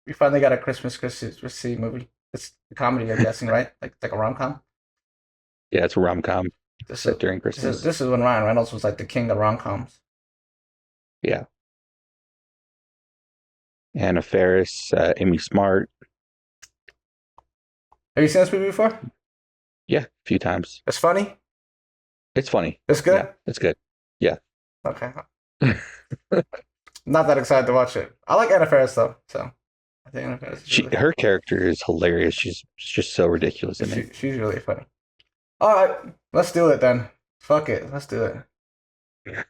We finally got a Christmas movie. It's a comedy, I'm guessing, right? Like a rom-com. Yeah, it's a rom-com This set is during Christmas. this is when Ryan Reynolds was like the king of rom-coms. Yeah. Anna Faris, Amy Smart. Have you seen this movie before? Yeah, a few times. It's funny. It's funny. It's good. Yeah, it's good. Okay. Not that excited to watch it. I like Anna Faris though, so I think Anna Faris. Is really, Her character is hilarious. She's just so ridiculous in it. she's really funny. All right, let's do it then. Fuck it, let's do it.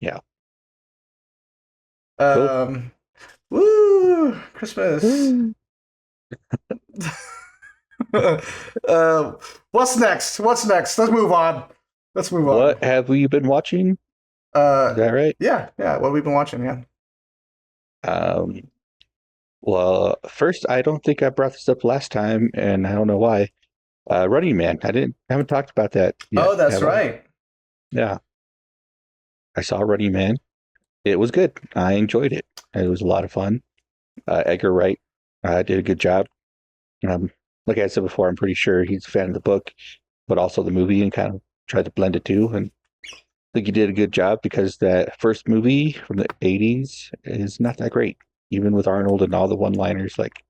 Yeah. Woo! Christmas. What's next? What's next? Let's move on. What have we been watching? Is that right? Yeah. What have we been watching? Yeah. Well, first, I don't think I brought this up last time, and I don't know why. Running Man. Haven't talked about that yet. Oh, that's have I? right. Yeah. I saw Running Man. It was good. I enjoyed it. It was a lot of fun. Edgar Wright did a good job. Like I said before, I'm pretty sure he's a fan of the book, but also the movie, and kind of tried to blend it too. And I think he did a good job because that first movie from the 80s is not that great, even with Arnold and all the one-liners, like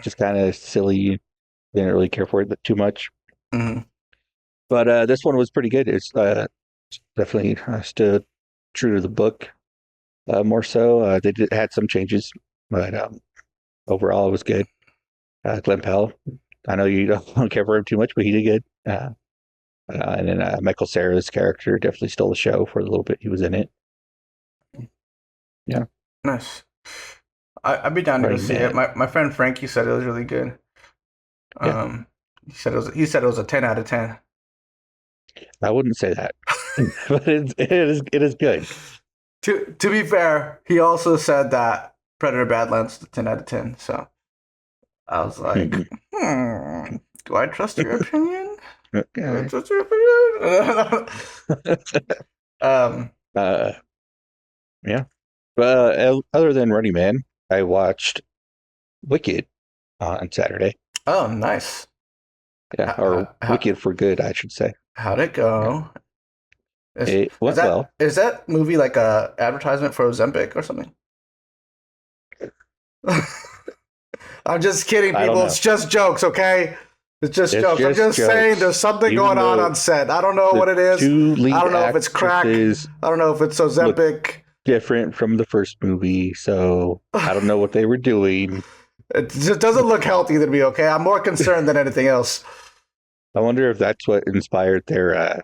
just kind of silly. Didn't really care for it too much. Mm-hmm. But this one was pretty good. It's definitely stood true to the book more so. They had some changes, but overall it was good. Glenn Powell, I know you don't care for him too much, but he did good. And then Michael Cera's character definitely stole the show for the little bit he was in it. Yeah. Nice. I'd be down to go see it. My friend Frankie said it was really good. Yeah. He said it was a 10 out of 10. I wouldn't say that, but it is good. To be fair, he also said that Predator Badlands is a 10 out of 10. So I was like, do I trust your opinion? Do I Okay. trust your opinion? uh, yeah. But other than Running Man, I watched Wicked on Saturday. Oh, nice. Yeah, or Wicked for Good, I should say. How'd it go? It went well. Is that movie like a advertisement for Ozempic or something? I'm just kidding, I don't people. know. It's just jokes, okay? It's just jokes. I'm just just saying jokes. there's something Even going on though set. I don't know what it is. Two lead I don't know if it's crack. I don't know if it's Ozempic. Different from the first movie, so I don't know what they were doing. It just doesn't look healthy to me, okay? I'm more concerned than anything else. I wonder if that's what inspired their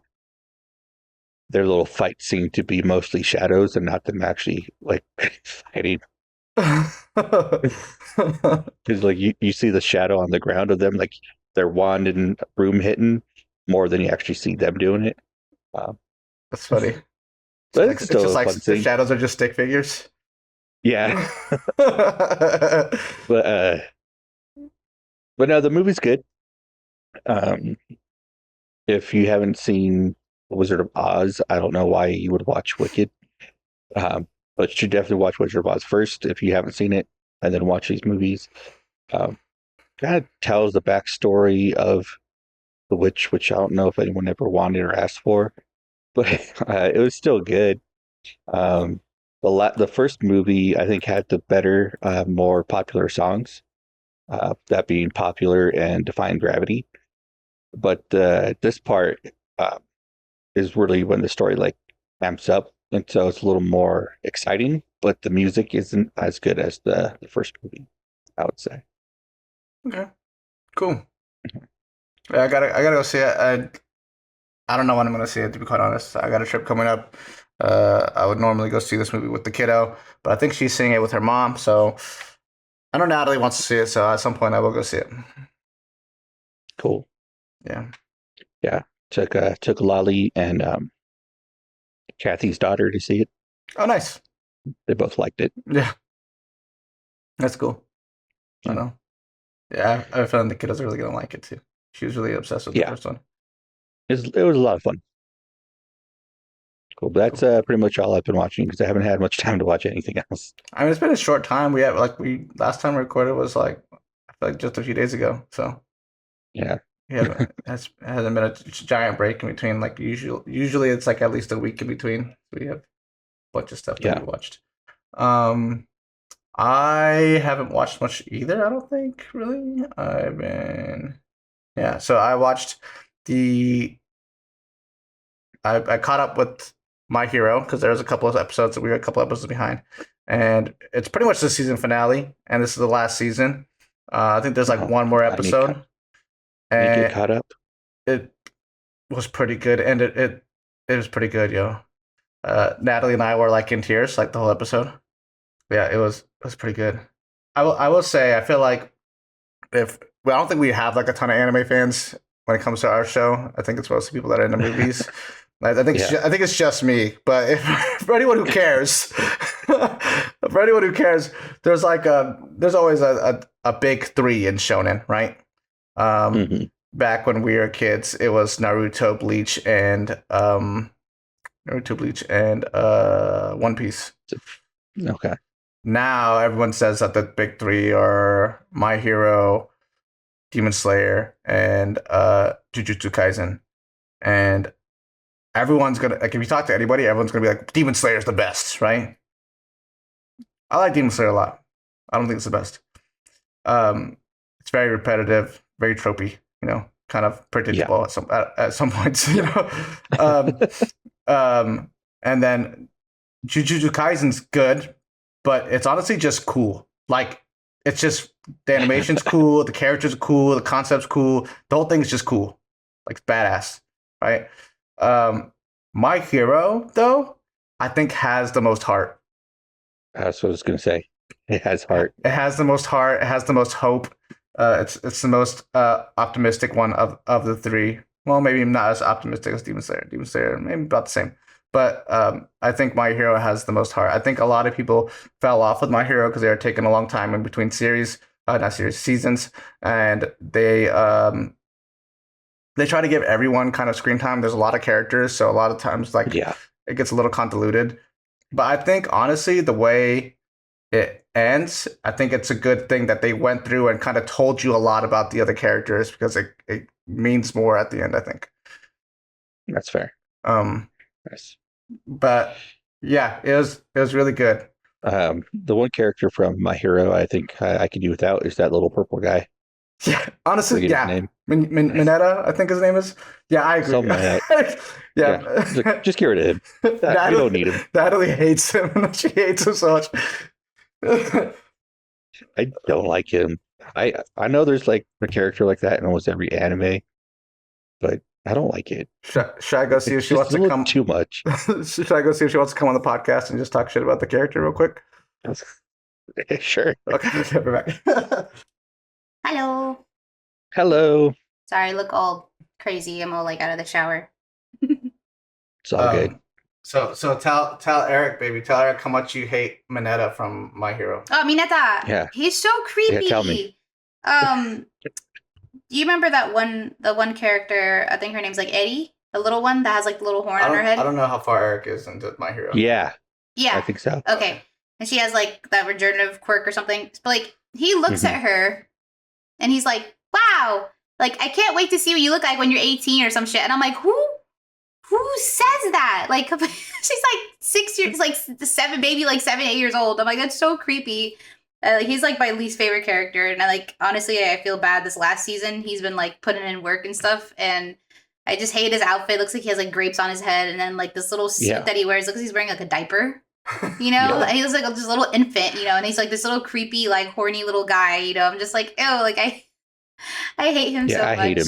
little fight scene to be mostly shadows and not them actually like fighting. Because like you see the shadow on the ground of them, like their wand and broom hitting more than you actually see them doing it. That's funny. But It's it's still just a like fun the scene. shadows are just stick figures. Yeah, but no, the movie's good. If you haven't seen Wizard of Oz, I don't know why you would watch Wicked. But you should definitely watch Wizard of Oz first if you haven't seen it, and then watch these movies. Kind of tells the backstory of the witch, which I don't know if anyone ever wanted or asked for, but it was still good. The first movie I think had the better, more popular songs, that being Popular and Defying Gravity. But this part is really when the story like amps up, and so it's a little more exciting. But the music isn't as good as the first movie, I would say. Okay, cool. Yeah, I gotta go see it. I don't know when I'm gonna see it, to be quite honest. I got a trip coming up. I would normally go see this movie with the kiddo, but I think she's seeing it with her mom. So I know Natalie wants to see it, so at some point I will go see it. Cool. Yeah. Took Lolly and Kathy's daughter to see it. Oh, nice. They both liked it. Yeah. That's cool. I know. Yeah, I found the kiddos are really gonna like it too. She was really obsessed with the first one. It was a lot of fun. Cool. But that's pretty much all I've been watching because I haven't had much time to watch anything else. I mean, it's been a short time. Last time we recorded was like I feel like just a few days ago. So yeah, it hasn't been a giant break in between. Like usually it's like at least a week in between. We have a bunch of stuff that we watched. I haven't watched much either. I don't think really. So I watched I caught up with My Hero because there's a couple of episodes that we were a couple episodes behind, and it's pretty much the season finale, and this is the last season. I think there's like one more episode. And you get caught up. It was pretty good, and it was pretty good, yo. Natalie and I were like in tears like the whole episode. Yeah, it was pretty good. I will say I feel like I don't think we have like a ton of anime fans when it comes to our show. I think it's mostly people that are into movies. I think it's just me. But for anyone who cares, there's always a big three in shonen, right? Back when we were kids, it was Naruto, Bleach, and One Piece. Okay. Now everyone says that the big three are My Hero, Demon Slayer, and Jujutsu Kaisen. And everyone's gonna if you talk to anybody, everyone's gonna be like, Demon Slayer's the best, right? I like Demon Slayer a lot. I don't think it's the best. It's very repetitive, very tropey, kind of predictable at some points, and then Jujutsu Kaisen's good, but it's honestly just cool. Like, it's just the animation's cool, the characters are cool, the concept's cool, the whole thing's just cool, like badass, right? My Hero, though, I think has the most heart. That's what I was gonna say. It has heart. It has the most heart. It has the most hope. It's the most optimistic one of the three. Well, maybe not as optimistic as Demon Slayer. Demon Slayer, maybe about the same. But I think My Hero has the most heart. I think a lot of people fell off with My Hero because they were taking a long time in between series. not series, seasons, and they try to give everyone kind of screen time. There's a lot of characters, so a lot of times like it gets a little convoluted. But I think honestly, the way it ends, I think it's a good thing that they went through and kind of told you a lot about the other characters because it means more at the end, I think. That's fair. Nice. But yeah, it was really good. The one character from My Hero I think I could do without is that little purple guy. Yeah, honestly, yeah. Mineta, I think his name is. Yeah, I agree. Something like that. Yeah. Just get rid of him. We don't need him. Natalie hates him. She hates him so much. I don't like him. I know there's like a character like that in almost every anime, but I don't like it. Should I go see if she wants to come? Too much. Should I go see if she wants to come on the podcast and just talk shit about the character real quick? Sure. Okay, we're back. Hello. Hello. Sorry, I look all crazy. I'm all like out of the shower. It's all good. So tell Eric, baby, tell Eric how much you hate Mineta from My Hero. Oh, Mineta. Yeah. He's so creepy. Yeah, tell me. Do you remember the one character, I think her name's like Eddie, the little one that has like the little horn on her head? I don't know how far Eric is into My Hero. Yeah. Yeah. I think so. Okay. And she has like that regenerative quirk or something. But like he looks at her and he's like, wow, like I can't wait to see what you look like when you're 18 or some shit. And I'm like, who says that? Like she's like 6 years, like 7, maybe like 7, 8 years old. I'm like, that's so creepy. He's like my least favorite character, and honestly, I feel bad. This last season, he's been like putting in work and stuff, and I just hate his outfit. Looks like he has like grapes on his head, and then like this little suit that he wears looks like he's wearing like a diaper. You know, he looks like this little infant. You know, and he's like this little creepy, like horny little guy. You know, I'm just like, ew, like I hate him so much. I hate him.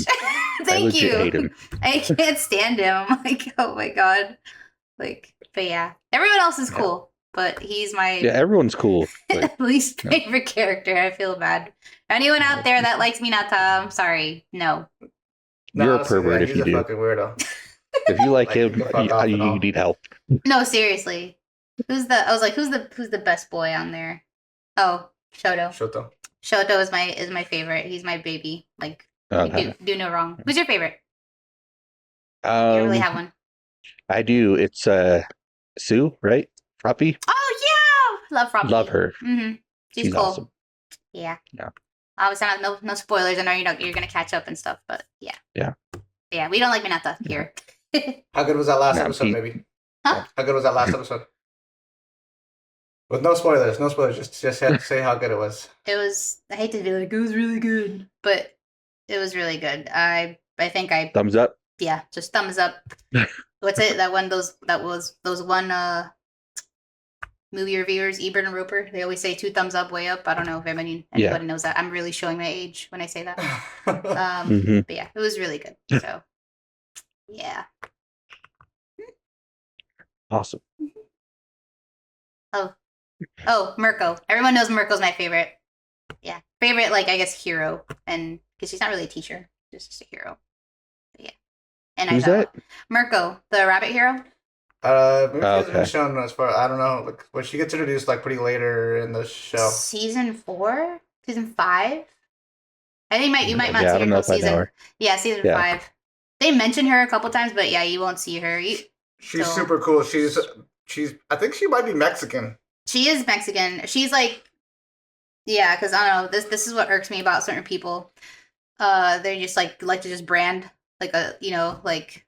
Thank you. Hate him. I can't stand him. I'm like, oh my god. Like, but yeah, everyone else is cool. But he's my everyone's cool. least favorite character. I feel bad. Anyone out there that likes Mineta, I'm sorry. No. You're a pervert if you do. He's a fucking weirdo. If you like him, you need help. No, seriously. Who's the best boy on there? Oh, Shoto. Shoto is my favorite. He's my baby. Like do no wrong. Who's your favorite? You don't really have one. I do. It's Sue, right? Froppy? Oh yeah, love Froppy. Love her. Mm-hmm. She's cool. Awesome. Yeah. Yeah. Obviously, no spoilers. I know you're gonna catch up and stuff, but yeah. Yeah. Yeah, we don't like Mineta here. How good was that last episode, baby? Huh? How good was that last episode? With no spoilers, Just say how good it was. It was. I hate to be like it was really good, but it was really good. I think I thumbs up. Yeah, just thumbs up. What's it? That was those one movie reviewers, Ebert and Roper. They always say 2 thumbs up, way up. I don't know if anybody knows that. I'm really showing my age when I say that. But yeah, it was really good. So yeah. Awesome. Oh, Mirko. Everyone knows Mirko's my favorite. Yeah, favorite, like I guess hero, and because she's not really a teacher, just a hero. But yeah. And who's that? Mirko, the rabbit hero. Maybe she hasn't been shown as far. I don't know. Like, when she gets introduced, like pretty later in the show. Season 4, season 5. I think you might not see her until season. Yeah, season 5. They mention her a couple times, but yeah, you won't see her. She's super cool. She's. I think she might be Mexican. She is Mexican. She's like, yeah, because I don't know. This is what irks me about certain people. They're just like to just brand like a like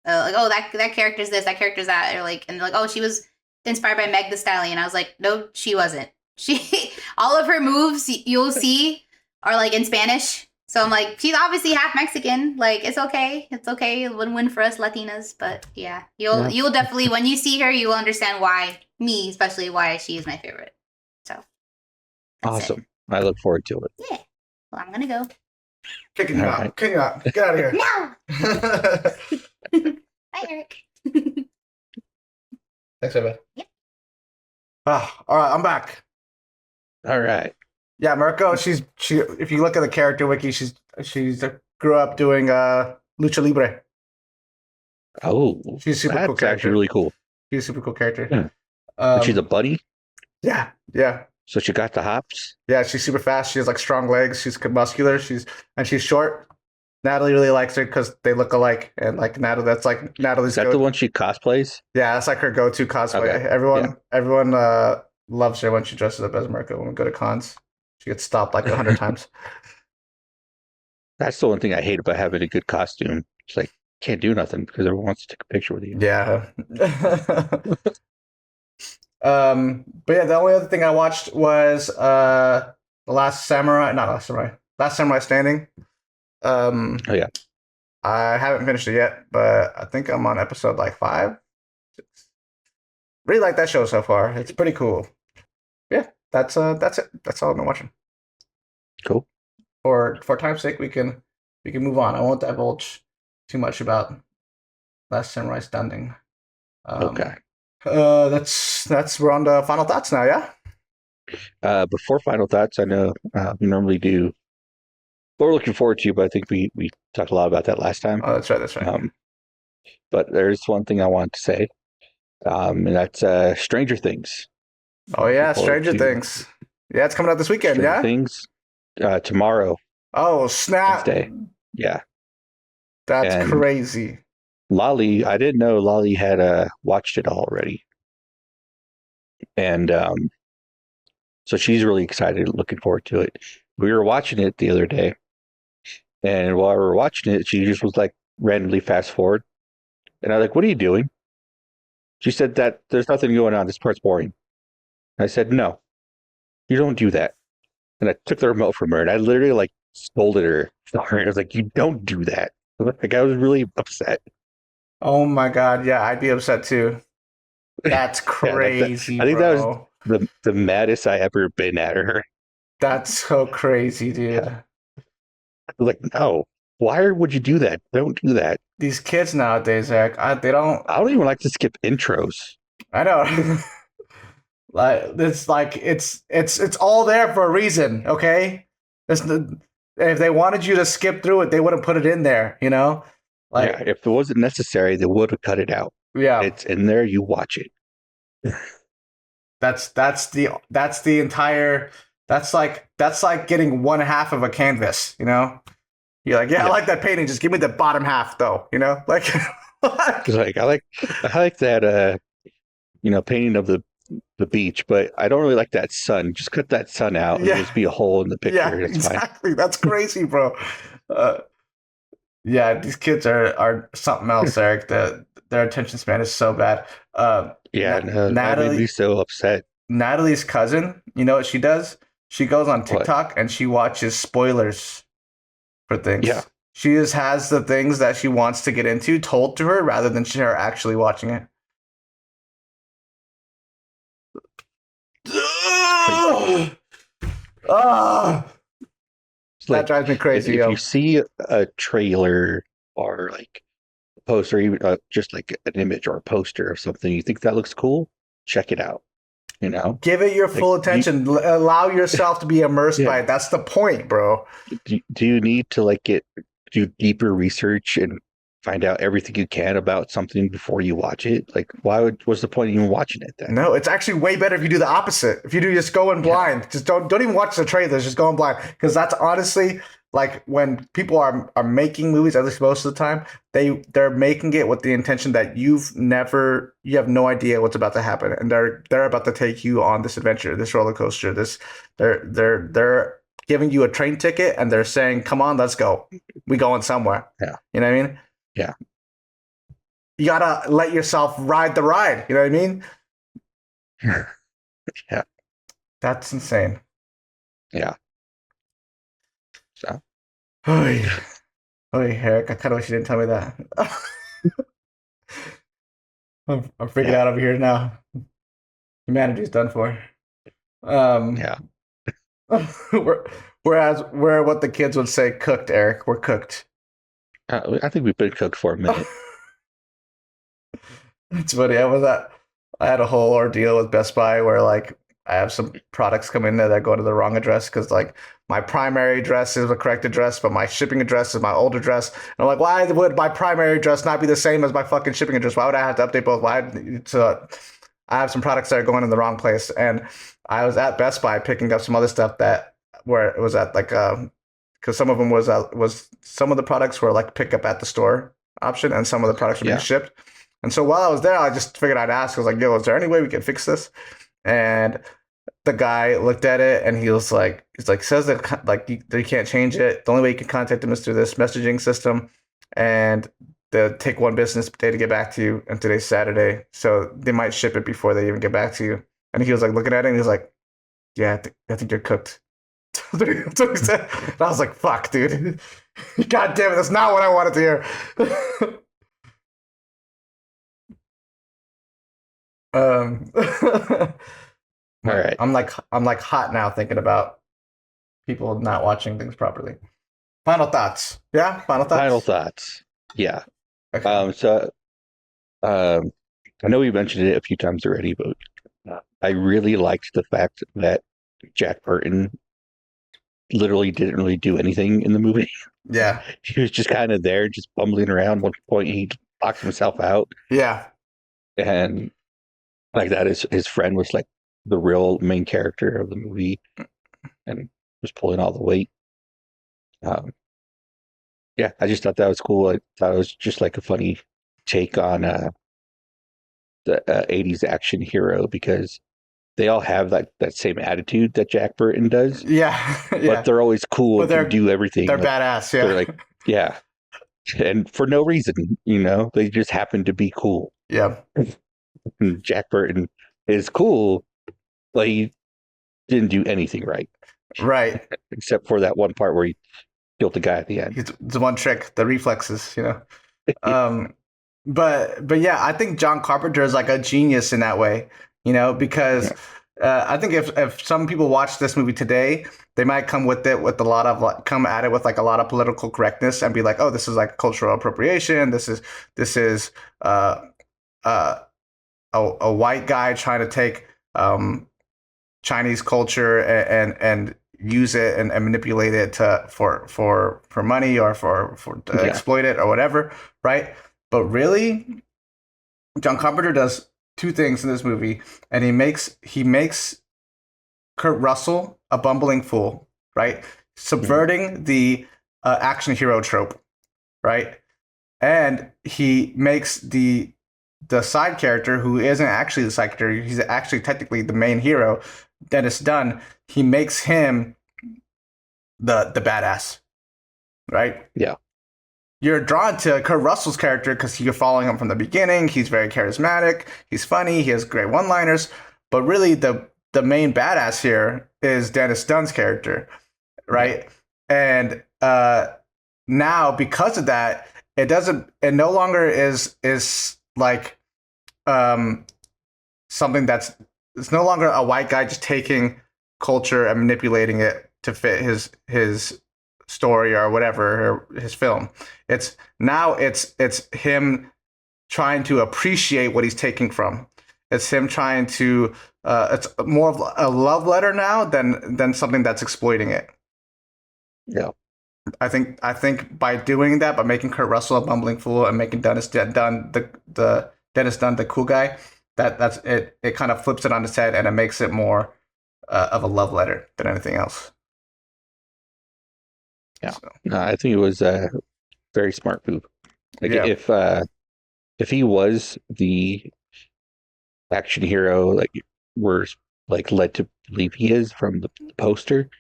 oh that character's this, that character's that, or like, and they're like, oh, she was inspired by Meg the Stallion. I was like, no, she wasn't. She all of her moves you'll see are like in Spanish. So I'm like, she's obviously half Mexican. Like, it's okay. It's okay. Win-win for us Latinas. But yeah, you'll definitely, when you see her, you will understand why especially why she is my favorite. So awesome. I look forward to it. Yeah. Well, I'm gonna go. Kicking you out. Get out of here. No. Bye, Eric. Thanks, everybody. Yep. All right, I'm back. All right. Yeah, Margot. She. If you look at the character wiki, she's grew up doing lucha libre. Oh, she's super cool. That's actually really cool. She's a super cool character. Yeah. She's a buddy. Yeah. So she got the hops. Yeah, she's super fast. She has like strong legs. She's muscular. She's short. Natalie really likes her because they look alike, and like Natalie, that's like Natalie's. Is that the one she cosplays? Yeah, that's like her go-to cosplay. Okay. Everyone loves her when she dresses up as Margot. When we go to cons, she gets stopped like 100 times. That's the one thing I hate about having a good costume. It's like can't do nothing because everyone wants to take a picture with you. Yeah. But yeah, the only other thing I watched was The Last Samurai. Not Last Samurai. Last Samurai Standing. Oh yeah. I haven't finished it yet, but I think I'm on episode like 5. 6. Really like that show so far. It's pretty cool. Yeah, that's it. That's all I've been watching. Cool. For time's sake, we can move on. I won't divulge too much about Last Samurai Standing. Okay. That's we're on to final thoughts now. Yeah. Before final thoughts, I know we normally do. What we're looking forward to, but I think we talked a lot about that last time. Oh, that's right. That's right. But there's one thing I want to say, and that's Stranger Things. Oh yeah, Stranger Things. Yeah, it's coming out this weekend. Stranger Yeah. Things tomorrow. Oh snap! Wednesday. Yeah. That's And crazy. Lolly, I didn't know Lolly had watched it already, and so she's really excited, looking forward to it. We were watching it the other day, and while we were watching it, she just was like randomly fast forward, and I was like, "What are you doing?" She said that there's nothing going on. This part's boring. I said, "No, you don't do that." And I took the remote from her, and I literally like scolded her. I was like, "You don't do that." Like I was really upset. Oh my god! Yeah, I'd be upset too. That's crazy. I think bro. that was the maddest I ever been at her. That's so crazy, dude. Yeah. I was like, no, why would you do that? Don't do that. These kids nowadays, Eric, they don't. I don't even like to skip intros. I know. It's all there for a reason. Okay, if they wanted you to skip through it, they wouldn't put it in there. You know, like yeah, if it wasn't necessary, they would have cut it out. yeah, It's in there. You watch it. that's the entire. That's like getting one half of a canvas. You know, you're like, yeah, I like that painting. Just give me the bottom half, though. You know, like, like I like that. Painting of the beach, but I don't really like that sun. Just cut that sun out and just be a hole in the picture. Yeah, That's exactly. fine. That's crazy, bro. Yeah, these kids are something else, Eric. Their attention span is so bad. That made me so upset. Natalie's cousin, you know what she does? She goes on TikTok and she watches spoilers for things. Yeah. She just has the things that she wants to get into told to her rather than her actually watching it. That drives me crazy. If you see a trailer or like a poster, even just like an image or a poster of something, you think that looks cool, check it out. Give it your full attention. Allow yourself to be immersed by it. That's the point, bro. Do you need to do deeper research and find out everything you can about something before you watch it? Like, what's the point of even watching it then? No, it's actually way better if you do the opposite. If you do just go in blind, just don't even watch the trailers, just go in blind. Because that's honestly like when people are making movies, at least most of the time, they're making it with the intention that you have no idea what's about to happen, and they're about to take you on this adventure, this roller coaster. They're giving you a train ticket, and they're saying, "Come on, let's go. We going somewhere." Yeah, you know what I mean? Yeah. You gotta let yourself ride the ride. You know what I mean? Yeah. That's insane. Yeah. So. Oy, Eric, I kind of wish you didn't tell me that. I'm freaking out over here now. Humanity's done for. Yeah. We're what the kids would say, cooked, Eric. We're cooked. I think we've been cooked for a minute. It's funny. I had a whole ordeal with Best Buy where like I have some products come in there that go to the wrong address because like my primary address is the correct address, but my shipping address is my old address. And I'm like, why would my primary address not be the same as my fucking shipping address? Why would I have to update both? I have some products that are going in the wrong place. And I was at Best Buy picking up some other stuff that where it was at like because some of them was some of the products were like pick up at the store option, and some of the products were being shipped. And so while I was there, I just figured I'd ask. I was like, "Yo, is there any way we can fix this?" And the guy looked at it and he was like, says that like you can't change it. The only way you can contact them is through this messaging system, and they'll take 1 business day to get back to you. And today's Saturday, so they might ship it before they even get back to you. And he was like looking at it and he was like, "Yeah, I think you're cooked." That's what he said. And I was like, "Fuck, dude! God damn it! That's not what I wanted to hear." All right. I'm like hot now thinking about people not watching things properly. Final thoughts. Yeah, final thoughts. Final thoughts. Yeah. Okay. So I know we mentioned it a few times already, but I really liked the fact that Jack Burton literally didn't really do anything in the movie. Yeah. He was just kind of there, just bumbling around. One point, he locked himself out. Yeah. And like that, his friend was like the real main character of the movie and was pulling all the weight. Yeah, I just thought that was cool. I thought it was just like a funny take on the 80s action hero, because they all have that same attitude that Jack Burton does. Yeah. But they're always cool and can do everything. They're like, badass. Yeah. They're like, yeah. And for no reason, they just happen to be cool. Yeah. And Jack Burton is cool, but he didn't do anything right. Right. Except for that one part where he killed the guy at the end. It's the one trick, the reflexes, But yeah, I think John Carpenter is like a genius in that way, because I think if some people watch this movie today, they might come at it with a lot of political correctness and be like, "Oh, this is like cultural appropriation. This is a white guy trying to take Chinese culture and use it and manipulate it for money or for exploit it or whatever," right? But really, John Carpenter does 2 things in this movie, and he makes Kurt Russell a bumbling fool, right? Subverting the action hero trope, right? And he makes the side character, who isn't actually the side character, he's actually technically the main hero, Dennis Dunn. He makes him the badass, right? Yeah. You're drawn to Kurt Russell's character because you're following him from the beginning. He's very charismatic. He's funny. He has great one-liners. But really, the main badass here is Dennis Dunn's character, right? And now, because of that, it no longer is like something it's no longer a white guy just taking culture and manipulating it to fit his story or whatever, or his film. It's him trying to appreciate what he's taking from. It's him trying to it's more of a love letter now than something that's exploiting it. Yeah. I think by doing that, by making Kurt Russell a bumbling fool and making Dennis Dunn the cool guy, that's it. It kind of flips it on its head and it makes it more of a love letter than anything else. Yeah, so. No, I think it was a very smart move. Like if he was the action hero, like we're like led to believe he is from the poster,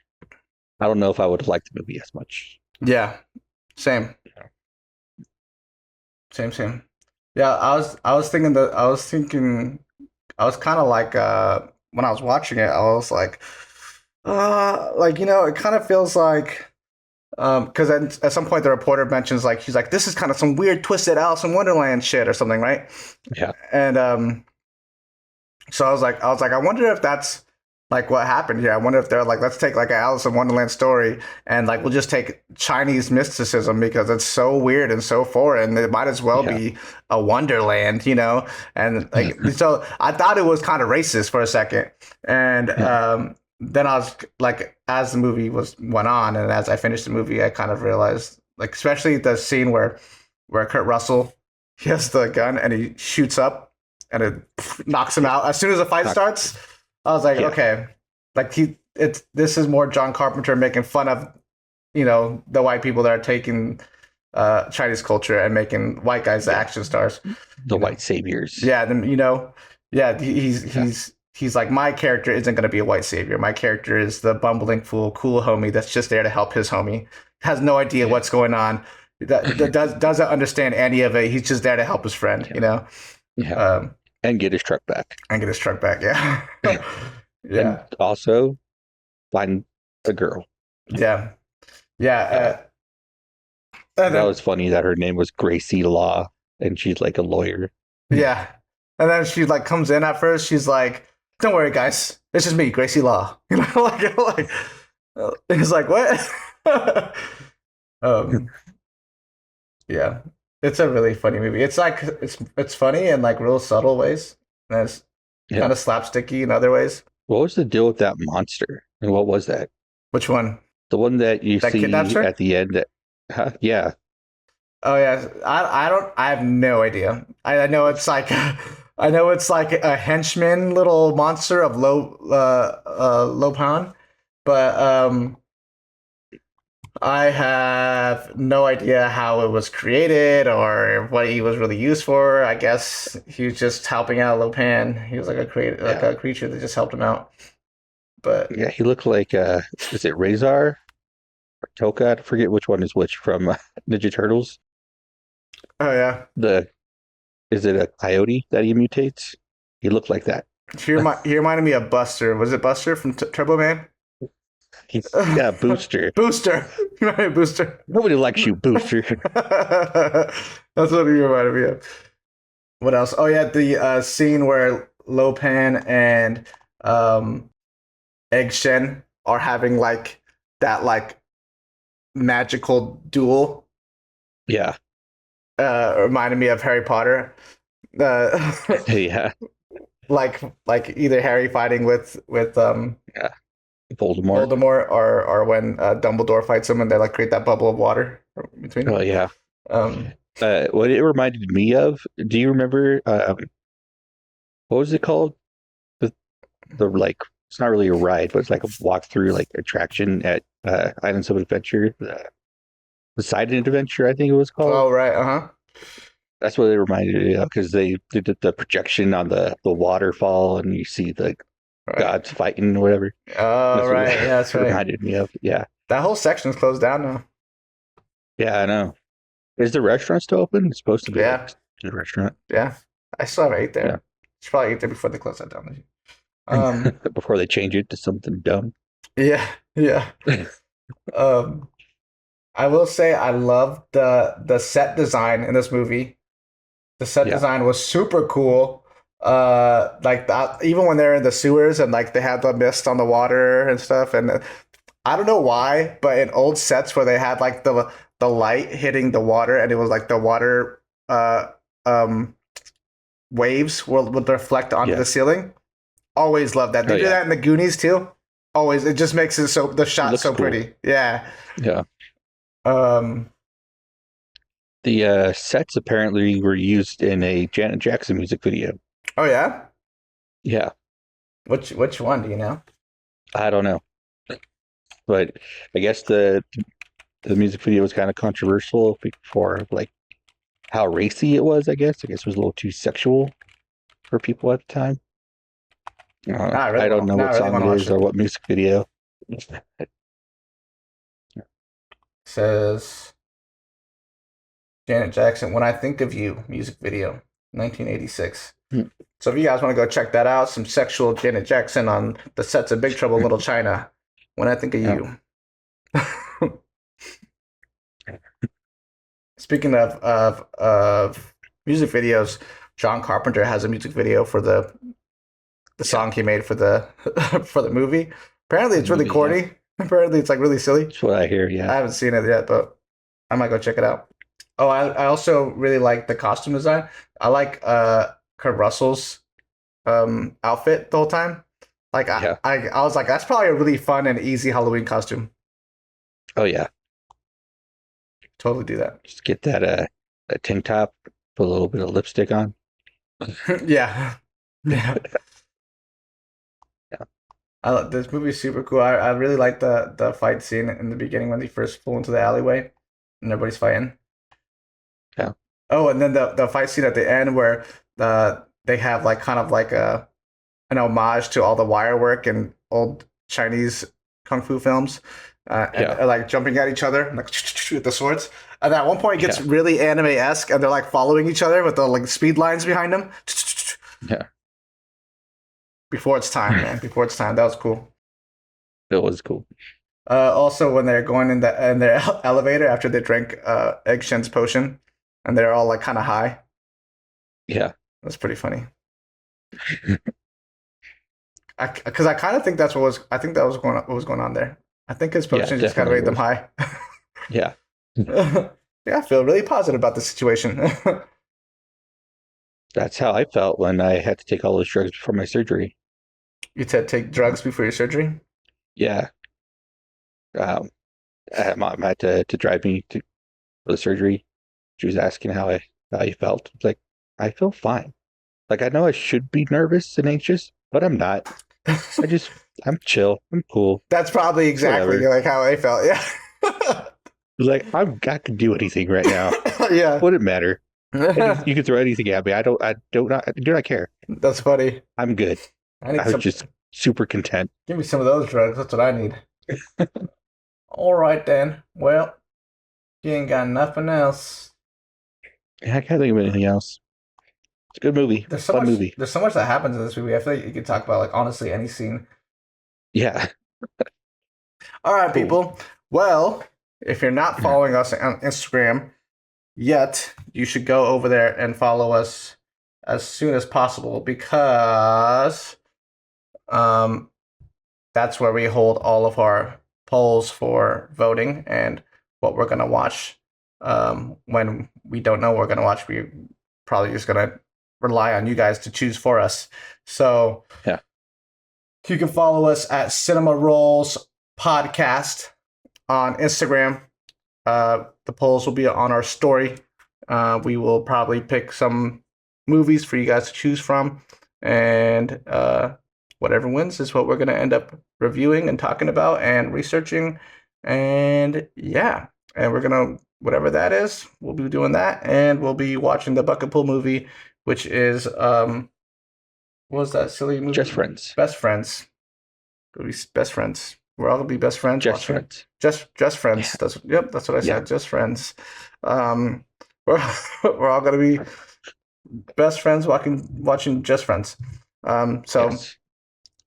I don't know if I would have liked the movie as much. Yeah, same. Same. Yeah, I was thinking I was kind of like when I was watching it, I was like, it kind of feels like. Because at some point the reporter mentions he's like, this is kind of some weird twisted Alice in Wonderland shit or something, right? Yeah. And so I was like, I wonder if that's like what happened here. I wonder if they're like, let's take like an Alice in Wonderland story and like we'll just take Chinese mysticism because it's so weird and so foreign. It might as well be a Wonderland, And like so I thought it was kind of racist for a second, and then I was like, as the movie went on, and as I finished the movie, I kind of realized, like, especially the scene where Kurt Russell, he has the gun and he shoots up and it knocks him out as soon as the fight starts. I was like, okay, like this is more John Carpenter making fun of, the white people that are taking Chinese culture and making white guys the action stars, the white saviors. Yeah, then he's like, my character isn't going to be a white savior. My character is the bumbling fool, cool homie that's just there to help his homie. Has no idea what's going on. Doesn't understand any of it. He's just there to help his friend. Yeah. And get his truck back. Yeah. Yeah. And also find a girl. Yeah. Yeah. That was funny that her name was Gracie Law, and she's like a lawyer. Yeah. And then she like comes in at first. She's like, "Don't worry, guys. It's just me, Gracie Law." Like it's like what? Yeah. It's a really funny movie. It's like it's funny in like real subtle ways, and it's kind of slapsticky in other ways. What was the deal with that monster? And what was that? Which one? The one that you see at the end. Yeah. Oh yeah. I have no idea. I know it's like a henchman little monster of low pound, but I have no idea how it was created or what he was really used for. I guess he was just helping out Lopan. He was like a creature that just helped him out. But yeah, he looked like is it Razor or Toka? I forget which one is which from Ninja Turtles. Oh yeah. Is it a coyote that he mutates? He looked like that. He reminded me of Buster. Was it Buster from Turbo Man? Yeah, Booster. Booster. Booster. Nobody likes you, Booster. That's what he reminded me of. What else? Oh yeah, the scene where Lopan and Egg Shen are having like that like magical duel. Yeah. Reminded me of Harry Potter. Yeah. Like either Harry fighting with Voldemort or when Dumbledore fights him and they like create that bubble of water between them. Oh yeah. What it reminded me of, do you remember what was it called? The like, it's not really a ride, but it's like a walk-through like attraction at Islands of Adventure. The Poseidon Adventure, I think it was called. Oh right, That's what it reminded me of, because they did the projection on the waterfall, and you see the gods fighting or whatever. Oh right, yeah, that's right. Reminded me of, yeah. That whole section's closed down now. Yeah, I know. Is the restaurant still open? It's supposed to be. Yeah, a restaurant. Yeah, I still haven't ate there. Yeah. Should probably eat there before they close that down. Before they change it to something dumb. Yeah. I will say I love the set design in this movie. The set design was super cool. Like that, even when they're in the sewers and like they had the mist on the water and stuff. And I don't know why, but in old sets where they had like the light hitting the water and it was like the water waves would reflect onto the ceiling. Always love that. They do that in the Goonies too. Always, it just makes the shot so cool. Pretty. Yeah. Yeah. The sets apparently were used in a Janet Jackson music video. Oh yeah? Yeah. Which one do you know? I don't know. But I guess the music video was kind of controversial for like how racy it was, I guess. I guess it was a little too sexual for people at the time. I don't know what song it is or what music video. Says Janet Jackson, When I Think of You, music video, 1986. So if you guys want to go check that out, some sexual Janet Jackson on the sets of Big Trouble in Little China, When I Think of You. Speaking of music videos, John Carpenter has a music video for the song he made for the for the movie. Apparently it's really corny. Yeah. Apparently it's like really silly. That's what I hear, yeah. I haven't seen it yet, but I might go check it out. Oh, I also really like the costume design. I like Kurt Russell's outfit the whole time. Like I was like, that's probably a really fun and easy Halloween costume. Oh yeah. Totally do that. Just get that a tank top, put a little bit of lipstick on. Yeah. Yeah. This movie is super cool. I really like the fight scene in the beginning when they first pull into the alleyway and everybody's fighting. Yeah. Oh, and then the fight scene at the end where they have like kind of like an homage to all the wire work and old Chinese kung fu films. And they're like jumping at each other like with the swords. And at one point it gets really anime-esque and they're like following each other with the like speed lines behind them. Yeah. Before it's time, man. Before it's time. That was cool. It was cool. Also, when they're going in their elevator after they drank Egg Shen's potion, and they're all like kind of high. Yeah, that's pretty funny. Because I kind of think that's what was. I think that was what was going on there. I think his potion just kind of made them high. Yeah. Yeah, I feel really positive about the situation. That's how I felt when I had to take all those drugs before my surgery. You said take drugs before your surgery? Yeah. My mom had to drive me for the surgery. She was asking how I felt. It's like, I feel fine. Like, I know I should be nervous and anxious, but I'm not. I'm chill. I'm cool. That's probably exactly like how I felt. Yeah. Like, I can do anything right now. Yeah. Wouldn't matter. You can throw anything at me. I do not care. That's funny. I'm good. I was just super content. Give me some of those drugs. That's what I need. All right, then. Well, you ain't got nothing else. Yeah, I can't think of anything else. It's a good movie. There's so much that happens in this movie. I feel like you could talk about like honestly any scene. Yeah. All right, people. Well, if you're not following us on Instagram yet, you should go over there and follow us as soon as possible because that's where we hold all of our polls for voting and what we're gonna watch. When we don't know what we're gonna watch, we probably just gonna rely on you guys to choose for us. So yeah, you can follow us at Cinema Rolls Podcast on Instagram. The polls will be on our story. We will probably pick some movies for you guys to choose from, and whatever wins is what we're going to end up reviewing and talking about and researching. And yeah, and we're going to, whatever that is, we'll be doing that, and we'll be watching the Bucket Pool movie, which is what was that silly movie? Just Friends. Best Friends. Best Friends. We're all gonna be best friends. Just Friends. Just Friends. Yeah. That's what I said. Just Friends. We're all gonna be best friends watching Just Friends. So Yes.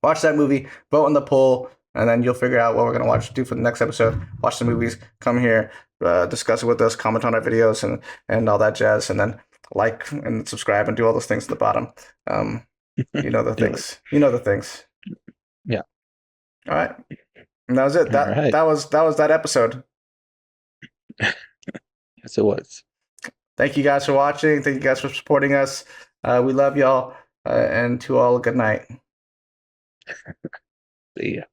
Watch that movie, vote in the poll, and then you'll figure out what we're gonna do for the next episode. Watch the movies, come here, discuss it with us, comment on our videos, and all that jazz, and then like and subscribe and do all those things at the bottom. You know the things. You know the things. Yeah. All right. And that was it. That was that episode. Yes, it was. Thank you guys for watching. Thank you guys for supporting us. We love y'all. And to all, good night. See ya.